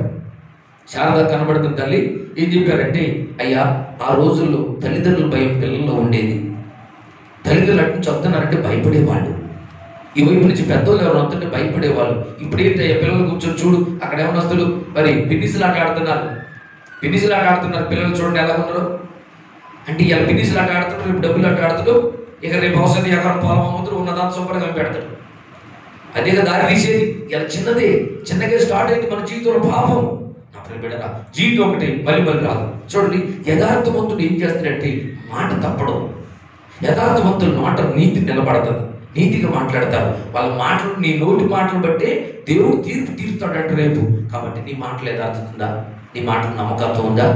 శారద కనబడుతున్న తల్లి ఏం చెప్పారంటే, అయ్యా ఆ రోజుల్లో తల్లిదండ్రుల భయం పిల్లల్లో ఉండేది. తల్లిదండ్రులు అటు నుంచి వస్తున్నారంటే భయపడేవాళ్ళు. ఈ వైపు నుంచి పెద్దోళ్ళు ఎవరు వస్తుంటే భయపడేవాళ్ళు. ఇప్పుడు ఏంటయ్యా పిల్లలు కూర్చొని చూడు, అక్కడ ఏమైనా వస్తుడు మరి పిన్నిసులాట ఆడుతున్నారు పిల్లలు చూడండి ఎలా ఉన్నారు అంటే, ఇలా పిన్నిసులాట ఆడుతున్నారు, రేపు డబ్బులు ఆట ఆడుతాడు, ఇక రేపు అవసరం ఎకరం పొలం అమ్ముతాడు, ఉన్నదాన్ని శుభ్రంగా పెడతాడు. అదే దారి తీసేది ఇలా చిన్నగా స్టార్ట్ అయింది మన జీవితంలో పాపం. నా ప్రియబిడ్డలారా, జీవితం ఒకటి మళ్ళీ రాదు. చూడండి, యథార్థవంతుడు ఏం చేస్తాడంటే మాట తప్పడం. యథార్థవంతులు మాట నీతి నిలబడతారు, నీతిగా మాట్లాడతారు. వాళ్ళ మాటలు, నీ నోటి మాటలు బట్టే దేవుడు తీర్పు తీరుతాడంట రేపు. కాబట్టి నీ మాటలు యథార్థత ఉందా? నీ మాటలు నమ్మకత్వం ఉందా?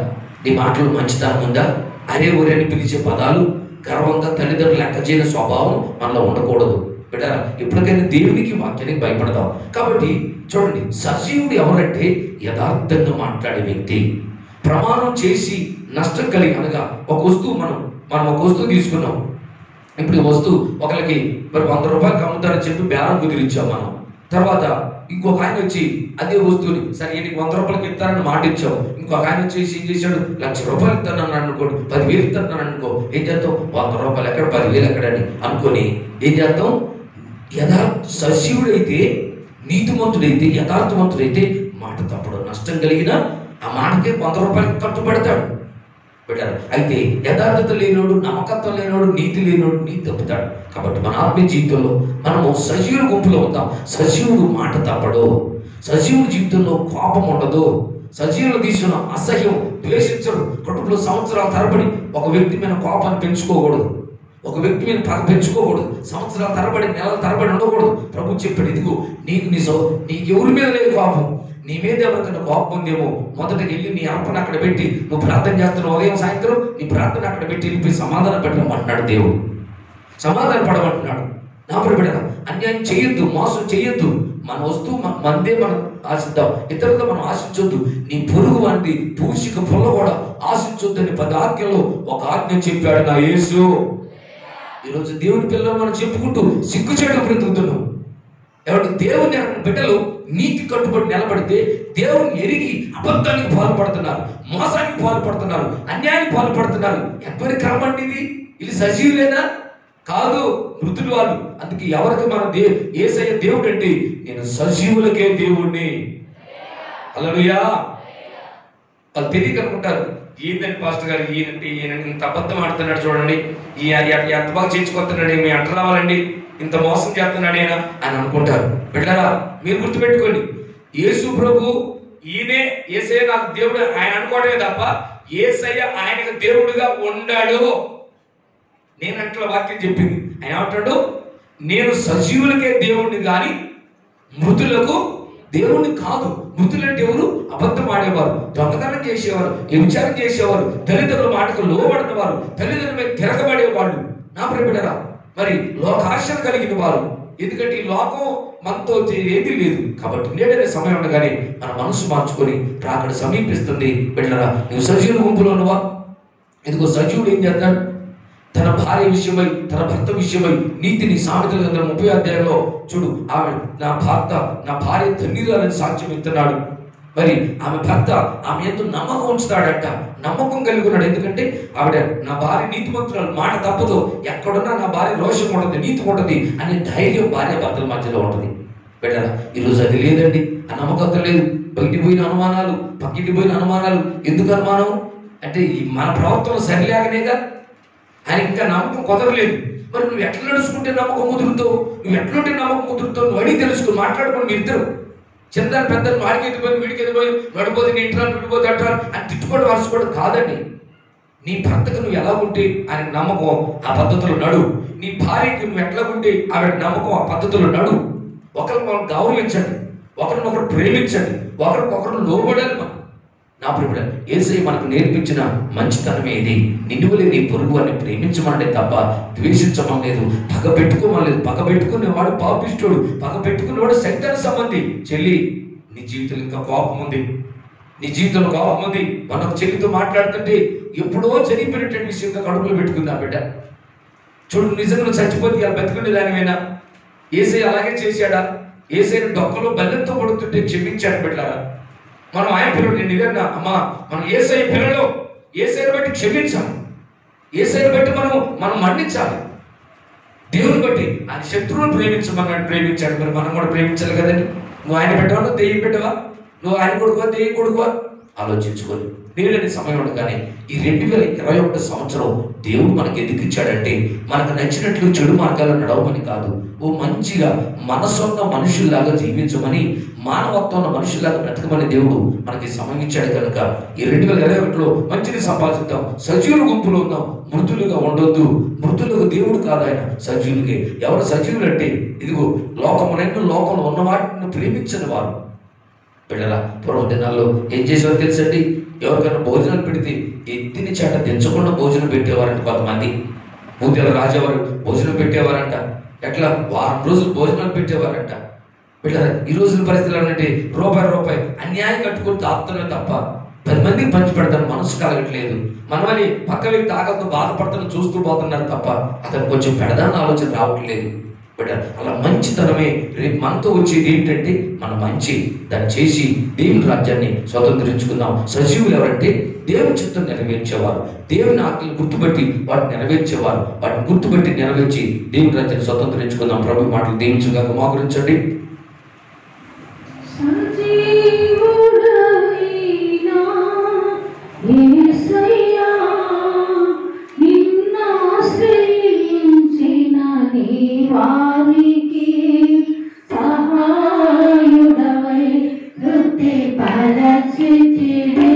నీ మాటలు మంచితనం ఉందా? అరే ఊరే అని పిలిచే పదాలు, గర్వంగా తల్లిదండ్రులు లెక్క చేయని స్వభావం మనలో ఉండకూడదు. బిడ్డ, ఎప్పటికైనా దేవునికి వాక్యానికి భయపడదాం. కాబట్టి చూడండి, సజీవుడు ఎవరంటే యథార్థంగా మాట్లాడే వ్యక్తి. ప్రమాణం చేసి నష్టం కలిగి, అనగా ఒక వస్తువు మనం ఒక వస్తువు తీసుకున్నాం. ఇప్పుడు ఈ వస్తువు ఒకరికి మరి 100 రూపాయలకు అమ్ముతారని చెప్పి బేరం కుదిరించాం మనం. తర్వాత ఇంకొక ఆయన వచ్చి అదే వస్తువుని, సరే నీకు 100 రూపాయలకి ఇస్తారని మాట ఇచ్చావు. ఇంకొక ఆయన వచ్చేసి ఏం చేశాడు, 1,00,000 రూపాయలు ఇస్తానని అనుకోండి, 10,000 ఇస్తానని అనుకో. ఏం చేస్తాం, 100 రూపాయలు ఎక్కడ, 10,000 ఎక్కడని అనుకొని ఏం చేస్తాం? సజీవుడైతే, నీతిమంతుడైతే, యథార్థవంతుడైతే మాట తప్పడు. నష్టం కలిగిన ఆ మాటకే 100 రూపాయలకి కట్టుబడతాడు. పెట్టారు. అయితే యథార్థత లేనోడు, నమ్మకత్వం లేనోడు, నీతి లేనోడు నీతి తప్పుతాడు. కాబట్టి మన ఆత్మీయ జీవితంలో మనము సజీవుడు గుంపులో ఉంటాం. సజీవుడు మాట తప్పడు. సజీవుడి జీవితంలో కోపం ఉండదు. సజీవులు తీసుకున్న అసహ్యం, ద్వేషించడు. కడుపులో సంవత్సరాల తరబడి ఒక వ్యక్తి మీద కోపాన్ని పెంచుకోకూడదు. ఒక వ్యక్తి మీద పగ పెంచుకోకూడదు. సంవత్సరాల తరబడి, నెలల తరబడి ఉండకూడదు. ప్రభు చెప్పాడు, ఇదిగో నీకు ఎవరి మీద లేదు కోపం, నీ మీద ఎవరికైనా కోపం ఉందేమో మొదటకి వెళ్ళి నీ అర్పణ అక్కడ పెట్టి, నువ్వు ప్రార్థన చేస్తున్నావు ఉదయం సాయంత్రం, నీ ప్రార్థన అక్కడ పెట్టి వెళ్ళిపోయి సమాధానం పెట్టమంటున్నాడు దేవుడు. సమాధానం పడమంటున్నాడు. నా ప్రియబిడ్డ, అన్యాయం చేయొద్దు, మోసం చేయొద్దు. మన వస్తువు మనదే మనం ఆశిద్దాం, ఇతరులతో మనం ఆశించొద్దు. నీ పొరుగు వారిది పూషిక పొల్ల కూడా ఆశించొద్దని 10 ఆజ్ఞల్లో ఒక ఆజ్ఞ చెప్పాడు నా యేసు. ఈరోజు దేవుని పిల్లలు మనం చెప్పుకుంటూ సిగ్గుచేటు బ్రతుకుతున్నాం. ఎవరికి దేవుని బిడ్డలు నీతి కట్టుబడి నిలబడితే దేవుని ఎరిగి అబద్ధానికి పాల్పడుతున్నారు, మోసానికి పాల్పడుతున్నారు, అన్యాయానికి పాల్పడుతున్నారు. ఎవరి క్రమం అండి ఇది? ఇది సజీవులేనా? కాదు, మృతులు వాళ్ళు. అందుకే ఎవరికి మన యేసయ్య దేవుడు అంటే, నేను సజీవులకే దేవుణ్ణి. హల్లెలూయా. వాళ్ళు తెలియకనుకుంటారు, ఈయనండి పాస్టర్ గారు, ఈయన ఇంత అబద్ధం ఆడుతున్నాడు చూడండి, ఎంత బాగా చేయించుకొస్తున్నాడు, మీ అంట రావాలండి, ఇంత మోసం చేస్తున్నాడు ఆయన అని అనుకుంటారు. బిడ్డలారా, మీరు గుర్తుపెట్టుకోండి, యేసు ప్రభు యేసయ్య నాకు దేవుడు ఆయన అనుకోవడమే తప్ప యేసయ్య ఆయనకు దేవుడుగా ఉండాడు. నేనంటే వాక్యం చెప్పింది. ఆయన ఏమంటాడు, నేను సజీవులకే దేవుణ్ణి కానీ మృతులకు దేవుణ్ణి కాదు. మృతులంటే ఎవరు? అబద్ధం ఆడేవారు, దొంగతనం చేసేవారు, వ్యభిచారం చేసేవారు, తల్లిదండ్రుల మాటకు లోబడిన వారు, తల్లిదండ్రుల మీద తిరగబడేవాళ్ళు. నా ప్రియబిడ్డలారా, మరి లోకాశలు కలిగిన వారు. ఎందుకంటే ఈ లోకం మనతో ఏది లేదు. కాబట్టి నేడనే సమయం ఉండగానే మన మనసు మార్చుకొని రాకడ సమీపిస్తుంది. బిడ్డలారా, నువ్వు సజీవుల గుంపులో ఉన్నవా? ఎందుకో సజీవుడు ఏం చేస్తాడు? తన భార్య విషయమై, తన భర్త విషయమై నీతిని, సామెతల గ్రంథం 30వ అధ్యాయంలో చూడు, ఆమె నా భార్య ధన్యురాలని సాక్ష్యం ఇస్తున్నాడు. మరి ఆమె భర్త ఆమె ఎంతో నమ్మకం ఉంచుతాడట, నమ్మకం కలిగి ఉన్నాడు. ఎందుకంటే ఆవిడ నా భార్య నీతిమంతురాలు, మాట తప్పదు, ఎక్కడున్నా నా భార్య రోషం ఉంటుంది, నీతి ఉంటుంది అనే ధైర్యం భార్య భర్తల మధ్యలో ఉంటుంది. బిడ్డరా, ఈరోజు అది లేదండి. ఆ నమ్మకం లేదు. బయటికి పోయిన అనుమానాలు, పక్కింటి పోయిన అనుమానాలు. ఎందుకు అనుమానం అంటే మన ప్రవర్తన సరిలేకనేగా. ఆయనకి ఇంకా నమ్మకం కుదరలేదు. మరి నువ్వు ఎట్లా నడుచుకుంటే నమ్మకం కుదురుతావు? నువ్వు ఎట్లుంటే నమ్మకం కుదురుతావు? నువ్వు అడిగి తెలుసుకుని మాట్లాడుకుని మీరు ఇద్దరు చిన్న పెద్దలు వాడికి ఎదిపోయి వీడికి ఎదిపోయి నడిపోతే నీ ఇంట్లో విడిపోతే అంటారు అని తిట్టుకోవడం వరుసుకోవడం కాదండి. నీ భర్తకు నువ్వు ఎలా ఉంటే ఆయన నమ్మకం ఆ పద్ధతిలో నడు. నీ భార్యకి నువ్వు ఎట్లా ఉంటే ఆవిడ నమ్మకం ఆ పద్ధతిలో నడు. ఒకరిని గౌరవించండి, ఒకరినొకరు ప్రేమించండి, ఒకరికొకరు లోబడాలి. మనం నా ప్రియుడ యేసయ్య మనకు నేర్పించిన మంచితనం ఏది? నిన్నువలే నీ పొరుగు అని ప్రేమించమనడే తప్ప ద్వేషించమనలేదు. పగ పెట్టుకోమనలేదు. పగ పెట్టుకునేవాడు పాపిష్టుడు, పగ పెట్టుకునేవాడు సైతాను సంబంధి. చెల్లి, నీ జీవితంలో ఇంకా కోపం ఉంది, నీ జీవితంలో కోపం ఉంది. మనం చెల్లితో మాట్లాడుతుంటే ఎప్పుడో చనిపోయినటువంటి విషయంగా కడుపులో పెట్టుకుందా బిడ్డ. చూడు, నిజంగా చచ్చిపోతే ఇలా బతికుండే దానివైనా ఏసై అలాగే చేశాడా? ఏసైని డొక్కలో బల్లెంతో పడుతుంటే క్షమించాడు బిడ్డారా. మనం ఆయన పిల్లలు, నేను ఇదన్నా అమ్మా, మనం ఏసై పిల్లలు, ఏసైని బట్టి క్షమించాలి, ఏసైని బట్టి మనం మన్నించాలి. దేవుని బట్టి ఆయన శత్రువును ప్రేమించమన్నాడు, ప్రేమించాడు. మరి మనం కూడా ప్రేమించాలి కదండి. నువ్వు ఆయన పెట్టవా, నువ్వు దెయ్యం పెట్టవా? నువ్వు ఆయన కొడుకువా, దెయ్యం కొడుకువా? ఆలోచించుకొని నీళ్ళని సమయం ఉండగానే ఈ 2021 సంవత్సరం దేవుడు మనకి ఎందుకు ఇచ్చాడంటే మనకు నచ్చినట్లు చెడు మార్గాల్లో నడవమని కాదు, ఓ మంచిగా మనసొన్న మనుషుల్లాగా జీవించమని, మానవత్వం మనుషుల్లాగా బ్రతకమని దేవుడు మనకి సమయం ఇచ్చాడు. కనుక ఈ 2021లో మంచిని సంపాదిద్దాం, సజీవుల గుంపులో ఉందాం, మృతులుగా ఉండొద్దు. మృతులకు దేవుడు కాదు, ఆయన సజీవులకే. ఎవరు సజీవులు అంటే ఇదిగో లోకంలో ఉన్న వాటిని ప్రేమించని వారు. బిడ్డరా, పూర్వ దినాల్లో ఏం చేసేవారు తెలుసండి? ఎవరికైనా భోజనాలు పెడితే ఎత్తిని చాట దించకుండా భోజనం పెట్టేవారంట. కొంతమంది ముత్యాల రాజావారు భోజనం పెట్టేవారంట. ఎట్లా? వారం రోజులు భోజనాలు పెట్టేవారంట. బిడ్డరా, ఈ రోజుల పరిస్థితులు అంటే రూపాయి అన్యాయం కట్టుకుని తాగుతున్నాం తప్ప 10 మందికి పంచి పెడతాను మనసు కలగట్లేదు. మనమని పక్క వ్యక్తి ఆకలితో బాధపడతాను చూస్తూ పోతున్నారు తప్ప అతను కొంచెం పెడదాని ఆలోచన రావట్లేదు. అలా మంచితనమే రేపు మనతో వచ్చేది ఏంటంటే మన మంచి దాన్ని చేసి దేవుని రాజ్యాన్ని స్వతంత్రించుకుందాం. సజీవులు ఎవరంటే దేవుని చిత్తం నెరవేర్చేవారు, దేవుని ఆజ్ఞలు గుర్తుపట్టి వాటిని నెరవేర్చేవారు, వాటిని గుర్తుపట్టి నెరవేర్చి దేవుని రాజ్యాన్ని స్వతంత్రించుకుందాం. ప్రభు మాటలు దీవించుగా మోకరించండి. వారికి సహాయుడవై వృత్తి పరచితివే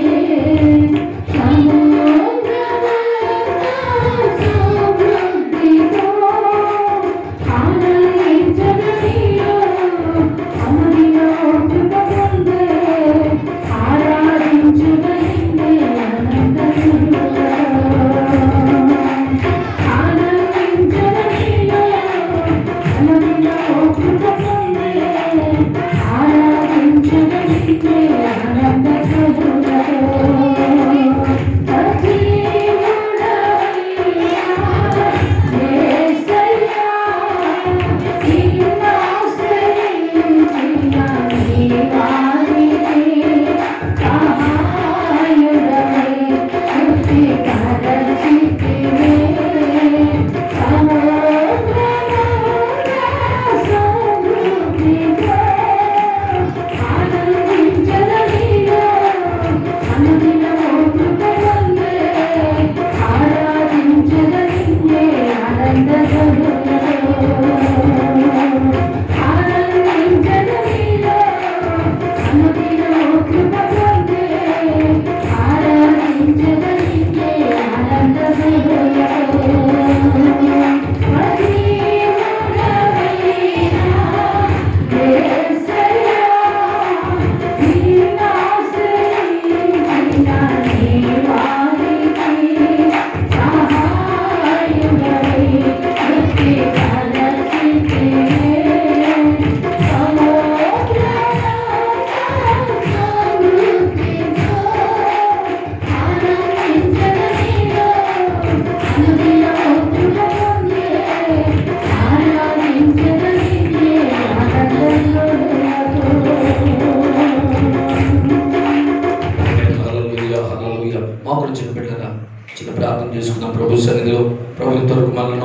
చిన్న ప్రార్థన చేసుకుందాం ప్రభు సన్నిధిలో. ప్రభు ఇంతవరకు మనల్ని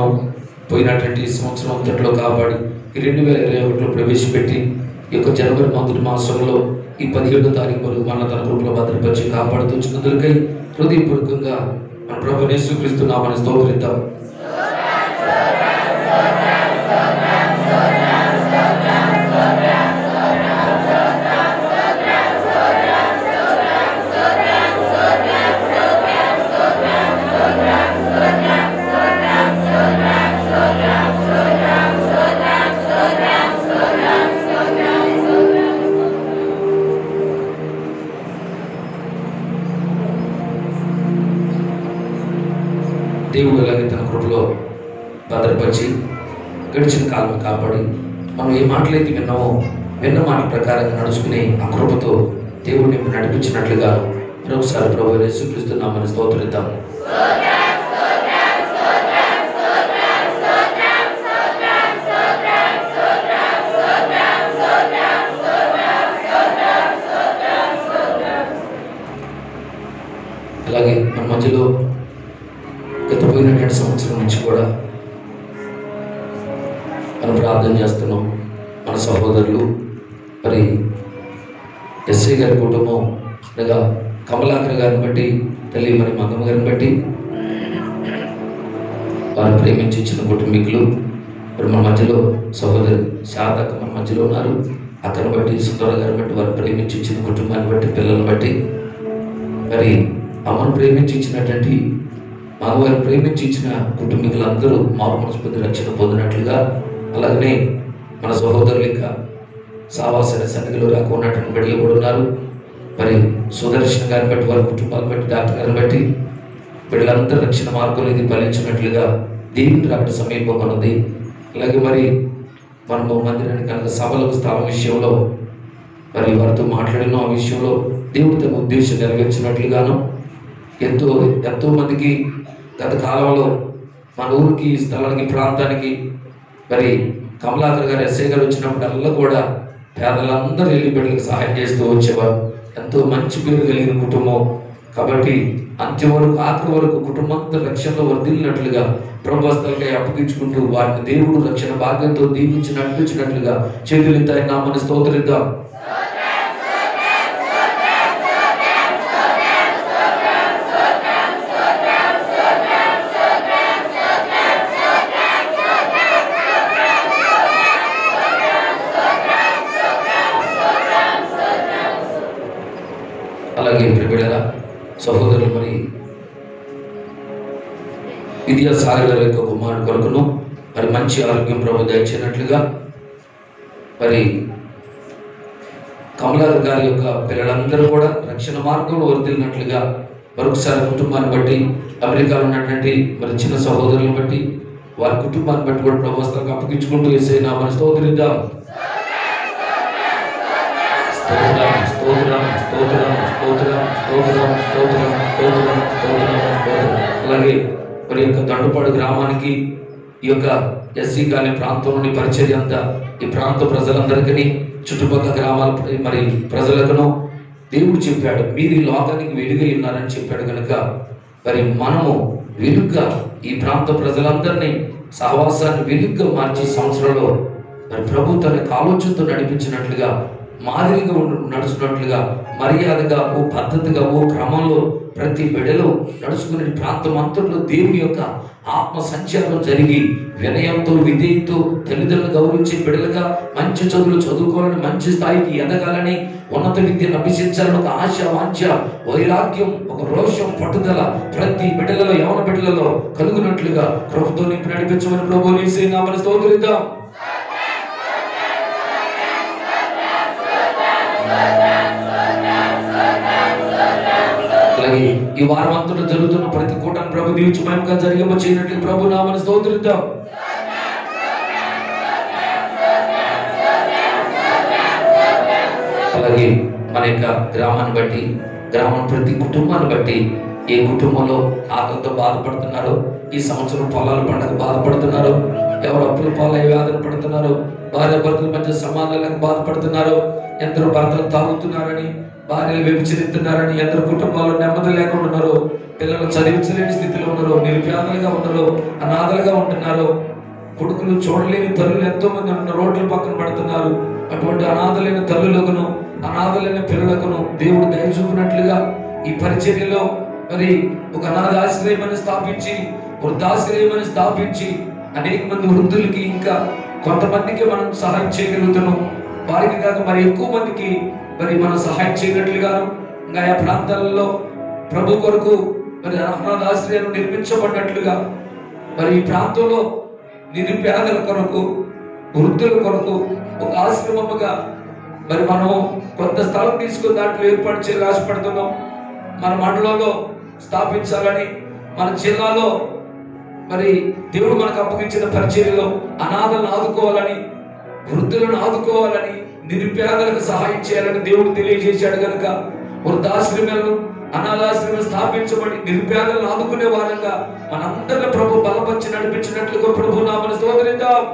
పోయినటువంటి సంవత్సరం అంతట్లో కాపాడి ఈ 2021లో ప్రవేశపెట్టి ఈ యొక్క జనవరి మొదటి మాసంలో ఈ 17వ తారీఖు వరకు మన తన కృపలో భద్రపరిచి కాపాడుతూ వచ్చినందుకై హృదయపూర్వకంగా మన ప్రభు యేసుక్రీస్తు నామమున స్తోత్రిద్దాం. దేవుడు అలాగే తన కృపలో భద్రపరిచి గడిచిన కాలం కాపాడి మనం ఏ మాటలైతే విన్నామో విన్న మాట ప్రకారం నడుచుకుని ఆ కృపతో దేవుడిని నడిపించినట్లుగా మరొకసారి ప్రభు యేసుక్రీస్తు నామమున స్తోత్రిద్దాం. అలాగే మన మధ్యలో గతపోయినటువంటి సంవత్సరం నుంచి కూడా మనం ప్రార్థన చేస్తున్నాం. మన సహోదరులు మరి ఎస్ఐ గారి కుటుంబం అనగా కమలాకర్ గారిని బట్టి, తల్లి మరి మంగమ్మ గారిని బట్టి, వారు ప్రేమించి ఇచ్చిన కుటుంబీకులు మరి మన మధ్యలో సహోదరి శారదక్క మన మధ్యలో ఉన్నారు. అక్కను బట్టి, సుందర గారిని బట్టి, వారు ప్రేమించి ఇచ్చిన కుటుంబాన్ని బట్టి, పిల్లలను బట్టి, మరి అమ్మను ప్రేమించి ఇచ్చినటువంటి మగవారు ప్రేమించి ఇచ్చిన కుటుంబీకులందరూ మారు మనసు పొంది రక్షణ పొందినట్లుగా, అలాగనే మన సహోదరులు ఇంకా సావాసన సన్నిధిలో రాక ఉన్నటువంటి బిడ్డలు కూడా ఉన్నారు. మరి సుదర్శన్ గారిని బట్టి, వారి కుటుంబాలను బట్టి, డాక్టర్ గారిని బట్టి బిడ్డలందరూ రక్షణ మార్గంలో ఇది ఫలించినట్లుగా దేవుని రాకడ సమీపంగా ఉన్నది. అలాగే మరి మనము మందిరానికి కనుక సభలకు స్థలం విషయంలో మరి వారితో మాట్లాడిన ఆ విషయంలో దేవుడు తన ఉద్దేశం నెరవేర్చినట్లుగాను ఎంతో మందికి గత కాలంలో మన ఊరికి, స్థలానికి, ప్రాంతానికి మరి కమలాకర్ గారు ఎస్ఐ గారు వచ్చినప్పుడల్లా కూడా పేదలందరూ వెళ్ళి బిడ్డలకు సహాయం చేస్తూ వచ్చేవారు. ఎంతో మంచి పేరు కలిగిన కుటుంబం. కాబట్టి అంత్యం వరకు, ఆఖరి వరకు కుటుంబంతో రక్షణలో వర్ధిల్లినట్లుగా ప్రభుత్వాలకై అప్పగించుకుంటూ వారిని దేవుడు రక్షణ భాగ్యంతో దీవించి నడిపించినట్లుగా చేతులెత్తి ఆయన నామమున స్తోత్రిద్దాం. అలాగే ప్రియబిడ్డలారా, సహోదరులు మరి విద్యాసాగర్ గారి యొక్క కుమారుడు కొరకును మరి మంచి ఆరోగ్యం ప్రభు దయచేసినట్లుగా, మరి కమలాకర్ గారి యొక్క పిల్లలందరూ కూడా రక్షణ మార్గంలో వర్ధిల్లినట్లుగా మరొకసారి కుటుంబాన్ని బట్టి, అమెరికాలో ఉన్నటువంటి మరి చిన్న సహోదరులను బట్టి, వారి కుటుంబాన్ని బట్టి కూడా ప్రభుత్వానికి అప్పగించుకుంటూ యేసయ్య నామమున స్తోత్రిద్దాం. స్తోత్రం స్తోత్రం స్తోత్రం స్తోత్రం స్తోత్రం స్తోత్రం స్తోత్రం స్తోత్రం స్తోత్రం. అలాగే మరి యొక్క దండుపాడు గ్రామానికి, ఈ యొక్క ఎస్సీ కాలనీ ప్రాంతంలోని పరిచర్య అంతా, ఈ ప్రాంత ప్రజలందరికీ, చుట్టుపక్కల గ్రామాల మరి ప్రజలకును దేవుడు చెప్పాడు, మీరు ఈ లోకానికి వెలుగై ఉన్నారని చెప్పాడు. కనుక మరి మనము వెలుగ్గా ఈ ప్రాంత ప్రజలందరినీ సహవాసాన్ని వెలుగ్గా మార్చి సంవత్సరంలో మరి ప్రభు తన ఆలోచనతో నడిపించినట్లుగా, మాదిరిగా నడుచున్నట్లుగా, మర్యాదగా, ఓ పద్ధతిగా, ఓ క్రమంలో ప్రతి బిడ్డలో నడుచుకునే ప్రాంతం అంతట్లో దేవుని యొక్క ఆత్మ సంచారం జరిగి వినయంతో, విధేయతో తల్లిదండ్రులు గౌరవించే బిడ్డలుగా మంచి చదువులు చదువుకోవాలని, మంచి స్థాయికి ఎదగాలని, ఉన్నత విద్యను అభ్యసించాలని ఒక ఆశ, వాంఛ, వైరాగ్యం, ఒక రోషం, పట్టుదల ప్రతి బిడ్డలలో, యవన బిడ్డలలో కలుగునట్లుగా ప్రభుతో నింపి నడిపించమని ప్రభువు యేసయ్య నామమున స్తోత్రిద్దాం. అలాగే ఈ వారం అంతటా జరుగుతున్న ప్రతి కూటాన్ని ప్రభు దీవించి మహిమగా జరిగింప చేయనట్లు ప్రభు నామమున స్తోత్రిద్దాం. అలాగే మన యొక్క గ్రామాన్ని బట్టి, గ్రామం ప్రతి కుటుంబాన్ని బట్టి, ఏ కుటుంబంలో ఆకలితో బాధపడుతున్నారో, ఈ సంవత్సరం పొలాల పండుగ బాధపడుతున్నారో, ఎవరు అప్పుల పాలై వేదన పడుతున్నారో, భార్య భర్తల మధ్య సమాధానాలకు బాధపడుతున్నారో, ఎందరో భర్తలు తాగుతున్నారని, భార్యలు వ్యభిచరిస్తున్నారని, ఎందరో కుటుంబాల్లో నెమ్మది లేకుండా ఉన్నారో, పిల్లలు చదివించలేని స్థితిలో ఉన్నారో, నిరుపేదలుగా ఉన్నారో, అనాథలుగా ఉంటున్నారో, కొడుకులు చూడలేని తల్లులు ఎంతో మంది ఉన్న రోడ్ల పక్కన పడుతున్నారు. అటువంటి అనాథలైన తల్లులకును, అనాథలైన పిల్లలకును దేవుడు దయ చూపినట్లుగా ఈ పరిచర్యలో మరి ఒక అనాథాశ్రయమని స్థాపించి, వృద్ధాశ్రయమని స్థాపించి అనేక మంది వృద్ధులకి, ఇంకా కొంతమందికి మనం సహాయం చేయగలుగుతున్నాం. వారికి కాక మరి ఎక్కువ మందికి మరి మనం సహాయం చేయనట్లుగాను, ఇంకా ఆ ప్రాంతాలలో ప్రభు కొరకు మరి అనాథాశ్రయాలు నిర్మించబడినట్లుగా, మరి ఈ ప్రాంతంలో నిరుపేదల కొరకు, వృద్ధుల కొరకు ఒక ఆశ్రమముగా మరి మనం కొంత స్థలం తీసుకుని దాంట్లో ఏర్పాటు చేయాలని ఆశపడుతున్నాం. మన మండలంలో స్థాపించాలని, మన జిల్లాలో మరి దేవుడు మనకు అప్పగించిన పరిచర్యలో అనాథలను ఆదుకోవాలని, వృద్ధులను ఆదుకోవాలని, నిరుపేదలకు సహాయం చేయాలని దేవుడు తెలియజేశాడు కనుక వృద్ధాశ్రమాలను అనాథాశ్రమం స్థాపించబడి నిరుపేదలను ఆదుకునే వారంగా మనందరిని ప్రభు బలపరిచి నడిపించినట్లుగా ప్రభు నామమున స్తోత్రిద్దాం.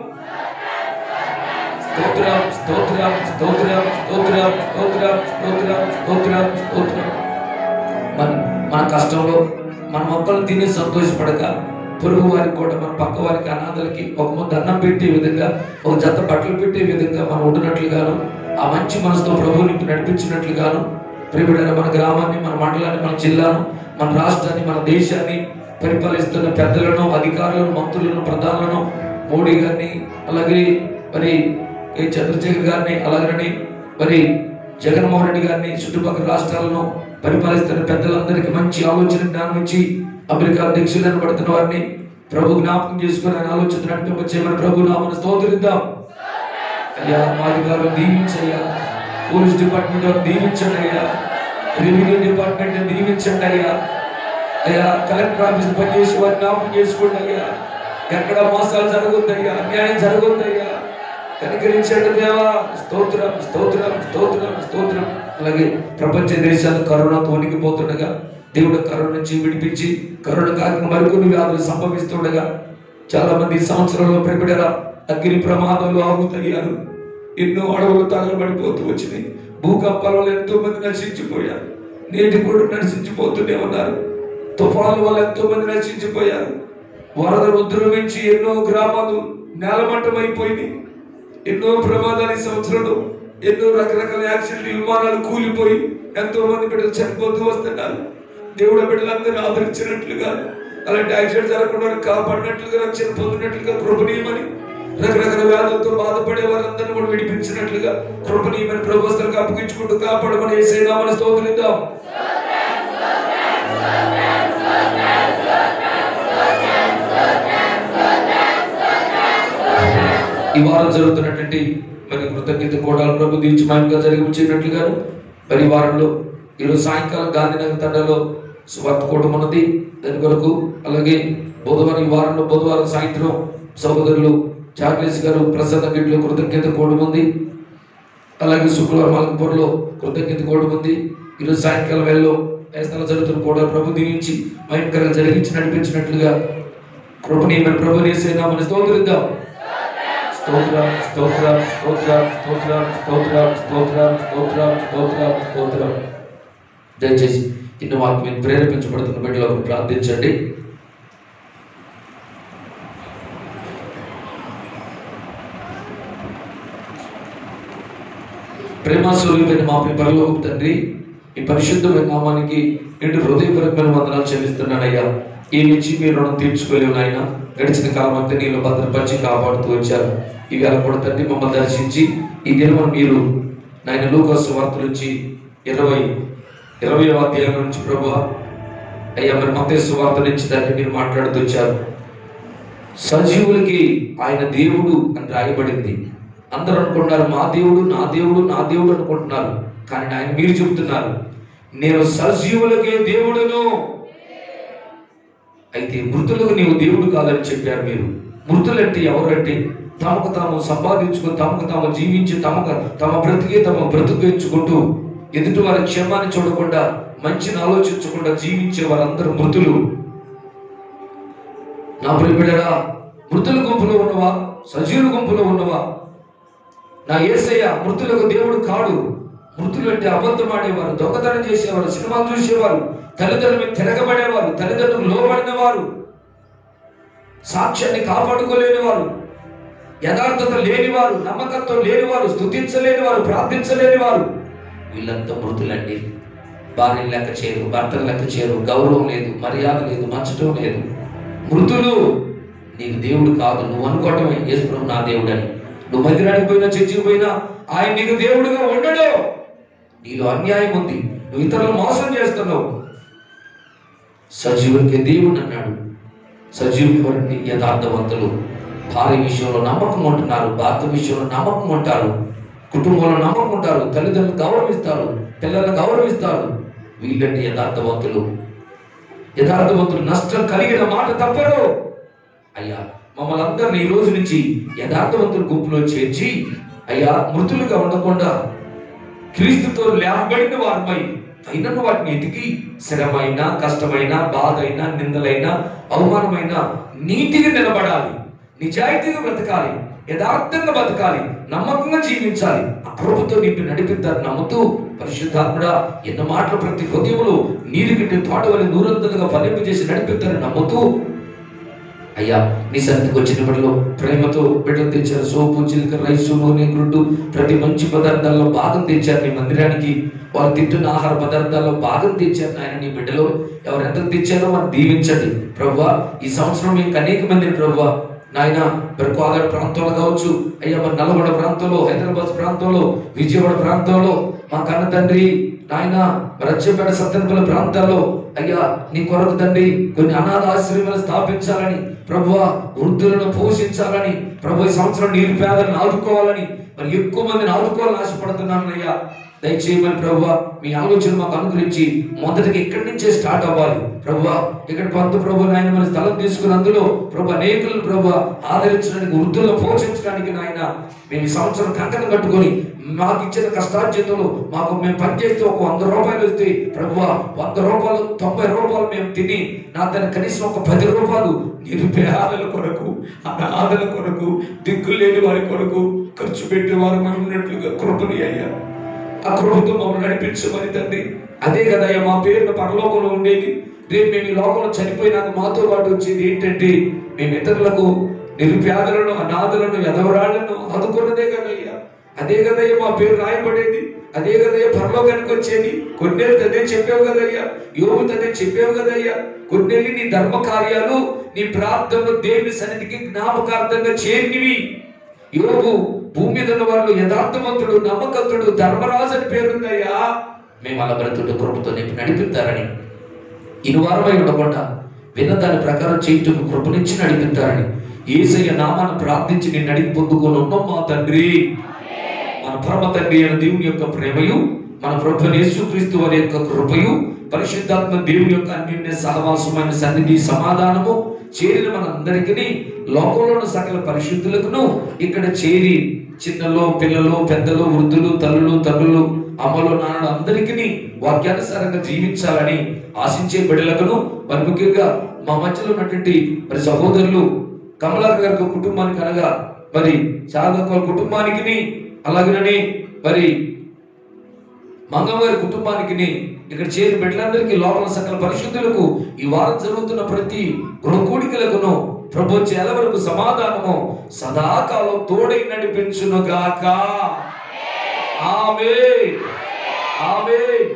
స్తోత్రం స్తోత్రం స్తోత్రం స్తోత్రం స్తోత్రం స్తోత్రం స్తోత్రం స్తోత్రం. మన కష్టంలో మన మొక్కలు తిని సంతోషపడక పొరుగు వారికి కూడా మన పక్క వారికి అనాథలకి ఒక ముద్ద అన్నం పెట్టే విధంగా ఒక జత బట్టలు పెట్టే విధంగా మనం ఉండినట్లుగాను ఆ మంచి మనసుతో ప్రభువుని నడిపించినట్లుగాను ప్రియమైన మన గ్రామాన్ని, మన మండలాన్ని, మన జిల్లాను, మన రాష్ట్రాన్ని, మన దేశాన్ని పరిపాలిస్తున్న పెద్దలను, అధికారులను, మంత్రులను, ప్రధానులను, మోడీ గారిని, అలాగే మరి చంద్రశేఖర్ గారిని, అలాగని మరి జగన్మోహన్ రెడ్డి గారిని, చుట్టుపక్కల రాష్ట్రాలను పరిపాలిస్తున్న పెద్దలందరికీ మంచి ఆలోచన జ్ఞానం ఇచ్చి అమెరికా అధ్యక్షులను పడుతున్న వారిని ప్రభు జ్ఞాపకం చేసుకుని ఆయన ఆలోచన నడిపింపచేయమని ప్రభు నామమున స్తోత్రిద్దాం. అయ్యా మా అధికారులు దీవించయ్యా, పోలీస్ డిపార్ట్మెంట్ దీవించండి అయ్యా, రెవెన్యూ డిపార్ట్మెంట్ దీవించండి అయ్యా, అయ్యా కలెక్టర్ ఆఫీస్ పనిచేసి వారిని జ్ఞాపకం చేసుకోండి అయ్యా, ఎక్కడ మోసాలు జరగొద్దయ్యా, అన్యాయం జరగొద్దయ్యా, కనికరించండి దేవా. స్తోత్రం స్తోత్రం స్తోత్రం స్తోత్రం. అలాగే ప్రపంచ దేశాలు కరోనాతో వణికిపోతుండగా దేవుడు కరోనా నుంచి విడిపించి కరోనా కాక మరికొన్ని వ్యాధులు సంభవిస్తుండగా చాలా మంది సంవత్సరంలో ప్రిపడరా అగ్ని ప్రమాదాలు ఆగుతయ్యారు. ఎన్నో అడవులు తగలబడిపోతూ వచ్చినాయి. భూకంపాల వల్ల ఎంతో మంది నశించిపోయారు. నేటి కూడా నశించిపోతూనే ఉన్నారు. తుఫాన్ల వల్ల ఎంతో మంది నశించిపోయారు. వరదలు ఉద్రవించి ఎన్నో గ్రామాలు నేలమట్టం అయిపోయినాయి. ఎన్నో ప్రమాదాలు ఈ సంవత్సరంలో, ఎన్నో రకరకాల యాక్సిడెంట్, విమానాలు కూలిపోయి ఎంతో మంది బిడ్డలు చనిపోతూ వస్తున్నారు. దేవుడు బిడ్డలందరూ ఆదరించినట్లుగా, అలాంటి యాక్సిడెంట్ జరగకుండా కాపాడినట్లుగా, రక్షణ పొందినట్లుగా కృపణీయమని, రకరకాల వ్యాధులతో బాధపడే వారందరినీ కూడా విడిపించినట్లుగా కృపణీయమని ప్రభుత్వాలకు అప్పగించుకుంటూ కాపాడమని యేసయ్య నామమున స్తోత్రిద్దాం. ఈ వారం జరుగుతున్నటువంటి మరి కృతజ్ఞత కూడా ప్రభు దీవించి మహిమగా జరిగించినట్లుగాను మరి వారంలో ఈరోజు సాయంకాలం గాంధీనగర్ తండలో స్వార్థ కూటం ఉన్నది. దాని కొరకు అలాగే బుధవారం, ఈ వారంలో బుధవారం సాయంత్రం సహోదరులు చార్లెస్ గారు ప్రసాద గిట్లో కృతజ్ఞత కూడం ఉంది. అలాగే శుక్రవారం మలకపూర్లో కృతజ్ఞత కూడం ఉంది. ఈరోజు సాయంకాలం వేళలో స్థలం జరుగుతున్న కూడా ప్రభు దీవించి మహిమకరంగా జరిగించి నడిపించినట్లుగా కృపణీయమైన ప్రభుని యేసయ్య నామమున స్తోత్రిద్దాం. స్తోత్రం స్తోత్రం స్తోత్రం స్తోత్రం స్తోత్రం స్తోత్రం స్తోత్రం స్తోత్రం స్తోత్రం. దయచేసి ఇన్న వాక్యం ప్రేరేపించబడుతున్న బిడ్డలకు ప్రార్థించండి. ప్రేమస్వరూపైన మా పరలోకపు తండ్రి, ఈ పరిశుద్ధమైన నామానికి నిండు హృదయపూర్వకమైన వందనాలు చెల్లిస్తున్నానయ్యా. ఏమిచ్చి మీరు రుణం తీర్చుకోలేవు నాయన. గడిచిన కాలం అంతా నీళ్ళు భద్రపరిచి కాపాడుతూ వచ్చారు. ఈ వేళ కూడా తండ్రి మమ్మల్ని దర్శించి ఈ దినం మీరు నాయన లూకా సువార్త నుంచి 20వ అధ్యాయం నుంచి ప్రభు అయ్యా మరి మత్తయి సువార్త నుంచి దాన్ని మీరు మాట్లాడుతూ వచ్చారు. సజీవులకి ఆయన దేవుడు అని రాయబడింది. అందరూ అనుకుంటున్నారు మా దేవుడు, నా దేవుడు, నా దేవుడు అనుకుంటున్నారు. కానీ ఆయన మీరు చెబుతున్నారు నేను సజీవులకే దేవుడును. అయితే మృతులకు నీవు దేవుడు కాదని చెప్పారు మీరు. మృతులంటే ఎవరంటే తమకు తాము సంపాదించుకుని, తమకు తాము జీవించి, తమ బ్రతికించుకుంటూ ఎదుటి వారి క్షేమాన్ని చూడకుండా, మంచిని ఆలోచించకుండా జీవించే వారందరూ మృతులు. నా ప్రియబిడ్డరా, మృతుల గుంపులో ఉన్నవా, సజీవుల గుంపులో ఉన్నవా? నా యేసయ్య మృతులకు దేవుడు కాడు. మృతులు అంటే అబద్ధం ఆడేవారు, దొంగతనం చేసేవారు, సినిమాలు చూసేవారు, తల్లిదండ్రుల మీద తిరగబడేవారు, తల్లిదండ్రులకు లోబడిన వారు, సాక్ష్యాన్ని కాపాడుకోలేని వారు, యథార్థత లేనివారు, నమ్మకత్వం లేనివారు, స్తుతించలేని వారు, ప్రార్థించలేని వారు, వీళ్ళంతా మృతులండి. భార్యను లెక్క చేయరు, భర్తను లెక్క చేయరు, గౌరవం లేదు, మర్యాద లేదు, మంచటం లేదు. మృతులు. నీకు దేవుడు కాదు. నువ్వు అనుకోవటమే యేసు ప్రభు నా దేవుడు అని. నువ్వు మందిరానికి పోయినా, చర్చికి పోయినా ఆయన నీకు దేవుడుగా ఉండడు. నీలో అన్యాయం ఉంది, నువ్వు ఇతరులను మోసం చేస్తున్నావు. సజీవునికి దేవుడు అన్నాడు. సజీవులు ఎవరండి? యథార్థవంతులు. భార్య విషయంలో నమ్మకం ఉంటున్నారు, భర్త విషయంలో నమ్మకం ఉంటారు, కుటుంబంలో నమ్మకం ఉంటారు, తల్లిదండ్రులు గౌరవిస్తారు, పిల్లలను గౌరవిస్తారు. వీళ్ళండి యథార్థవంతులు. యథార్థవంతులు నష్టం కలిగిన మాట తప్పరు. అయ్యా మమ్మల్ని అందరినీ ఈ రోజు నుంచి యథార్థవంతుల గుంపులో చేర్చి అయ్యా మృతులుగా ఉండకుండా క్రీస్తుతో లేవబడిన వారమై అయినను వాటిని ఎతికి శ్రమైన, కష్టమైన, బాధ అయినా, నిందలైనా, అవమానమైన నీతిగా నిలబడాలి, నిజాయితీగా బ్రతకాలి, యథార్థంగా బతకాలి, నమ్మకంగా జీవించాలి. ఆ కృపతో నిన్ను నడిపిద్దారు నమ్ముతూ పరిశుద్ధాత్ముడా ఎన్న మాటలు ప్రతి హృదయంలో నీరు గిట్టి తోటవలి నూరంతలుగా ఫలింపజేసి నడిపిద్దారని నమ్ముతూ అయ్యా నీ సన్నిధికి వచ్చిన బిడ్డలో ప్రేమతో బిడ్డలు తెచ్చారు. సోపు, జీలకర్ర, రైసు, నూనె, గుడ్డు ప్రతి మంచి పదార్థాల్లో భాగం తెచ్చారు. నీ మందిరానికి వారు తింటున్న ఆహార పదార్థాల్లో భాగం తెచ్చారు. నాయన నీ బిడ్డలో ఎవరెంత తెచ్చారో వారు దీవించండి ప్రభువా. ఈ సంవత్సరం మీకు అనేక మందిని ప్రభువా నాయన మరి కోదాడ ప్రాంతంలో కావచ్చు, అయ్యా మరి నల్గొండ ప్రాంతంలో, హైదరాబాద్ ప్రాంతంలో, విజయవాడ ప్రాంతంలో, మా కన్న తండ్రి నాయన మరి అచ్చంపేట, సత్తెనపల్లి ప్రాంతాల్లో అయ్యా నీ కొరకు తండ్రి కొన్ని అనాథ ఆశ్రమాలు స్థాపించాలని ప్రభువా, వృద్ధులను పోషించాలని ప్రభు, ఈ సంవత్సరం నిరుపేదలను ఆదుకోవాలని మరి ఎక్కువ మందిని ఆదుకోవాలని ఆశపడుతున్నాను అయ్యా. దయచేయమని ప్రభువా మీ ఆలోచన మాకు అనుగ్రహించి మొదటికి ఇక్కడి నుంచే స్టార్ట్ అవ్వాలి ప్రభువా. ఇక్కడ కొంత ప్రభు నాయన మన స్థలం తీసుకుని అందులో ప్రభు అనేకులను ప్రభు ఆదరించడానికి, వృద్ధులను పోషించడానికి నాయన మేము ఈ సంవత్సరం కంకణం కట్టుకొని మాకు ఇచ్చిన కష్టార్జితంలో మాకు మేము పనిచేస్తే ఒక 100 రూపాయలు వస్తే ప్రభువా 100 రూపాయలు 90 రూపాయలు మేము తిని నా తన కనీసం ఒక 10 రూపాయలు నిరుపేదల కొరకు, అనాథల కొరకు, దిక్కులు లేని వారి కొరకు ఖర్చు పెట్టేవారు మనం ఉన్నట్లుగా కృపని అయ్యా. ఆ కృపతో మమ్మల్ని నడిపించమని తండ్రి. అదే కదా మా పేరును పరలోకంలో ఉండేది. రేపు మేము ఈ లోకంలో చనిపోయినాక మాతో పాటు వచ్చేది ఏంటంటే మేము ఇతరులకు, నిరుపేదలను, అనాథలను, ఎదవరాళ్లను ఆదుకున్నదే కదయ్యా. అదే కదయ్యా మా పేరు రాయబడేది. అదే కదయ్యా పరలోకానికి వచ్చేది. కొన్నేళ్ళు అదే చెప్పావు కదయ్యా, యోగుతో అదే చెప్పావు కదయ్యా. కొన్నేళ్ళు నీ ధర్మ కార్యాలు, నీ ప్రార్థనలు దేవుని సన్నిధికి జ్ఞాపకార్థంగా చేరినవి. యోగు భూమి మీద ఉన్న వాళ్ళు యథార్థవంతుడు, నమ్మకస్తుడు, ధర్మరాజు అని పేరుందయ్యా. మేము అలా బ్రతుడు కృపతో నింపి నడిపిస్తారని, ఇరువారమై ఉండకుండా విన్న దాని ప్రకారం చేయుటకు కృపనిచ్చి నడిపిస్తారని యేసయ్య నామాన్ని ప్రార్థించి నేను అడిగి పొందుకొని ఉన్నాం మా తండ్రి. మన పరమ తండ్రి అయిన దేవుని యొక్క ప్రేమయు, మన ప్రభువైన యేసుక్రీస్తు వారి యొక్క కృపయు, పరిశుద్ధాత్మ దేవుని యొక్క అన్యోన్య సహవాసమైన సన్నిధి, సమాధానము చేరిన మనందరికీ, లోకంలో ఉన్న సకల పరిశుద్ధులకును ఇక్కడ చేరి చిన్నలో, పిల్లలు, పెద్దలు, వృద్ధులు, తల్లులు, తల్లులు, అమ్మలు, నాన్నలు అందరికీ వాక్యానుసారంగా జీవించాలని ఆశించే బిడ్డలకును, మరి ముఖ్యంగా మా మధ్యలో ఉన్నటువంటి మరి సహోదరులు కమలాకర్ గారి కుటుంబానికి, అనగా మరి చాదక కుటుంబానికి, అలాగనే మరి మంగమ్మ గారి కుటుంబానికి, ఇక్కడ చేరి బిడ్డలందరికీ, లోపల సకల పరిశుద్ధులకు ఈ వారం జరుగుతున్న ప్రతి గృహకూడికలకును ప్రభు చేల వరకు సమాధానము సదాకాలం తోడై నడిపించునుగాక. ఆమేన్, ఆమేన్.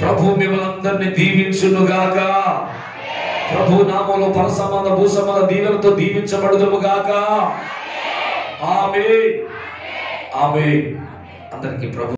ప్రభు మిమ్మల్ని అందరినీ దీవించునుగాక. ప్రభు నామములో పరసమాన భూసమాన దీవెనతో దీవించబడుదుముగాక. ఆమేన్, ఆమేన్. అందరికీ ప్రభు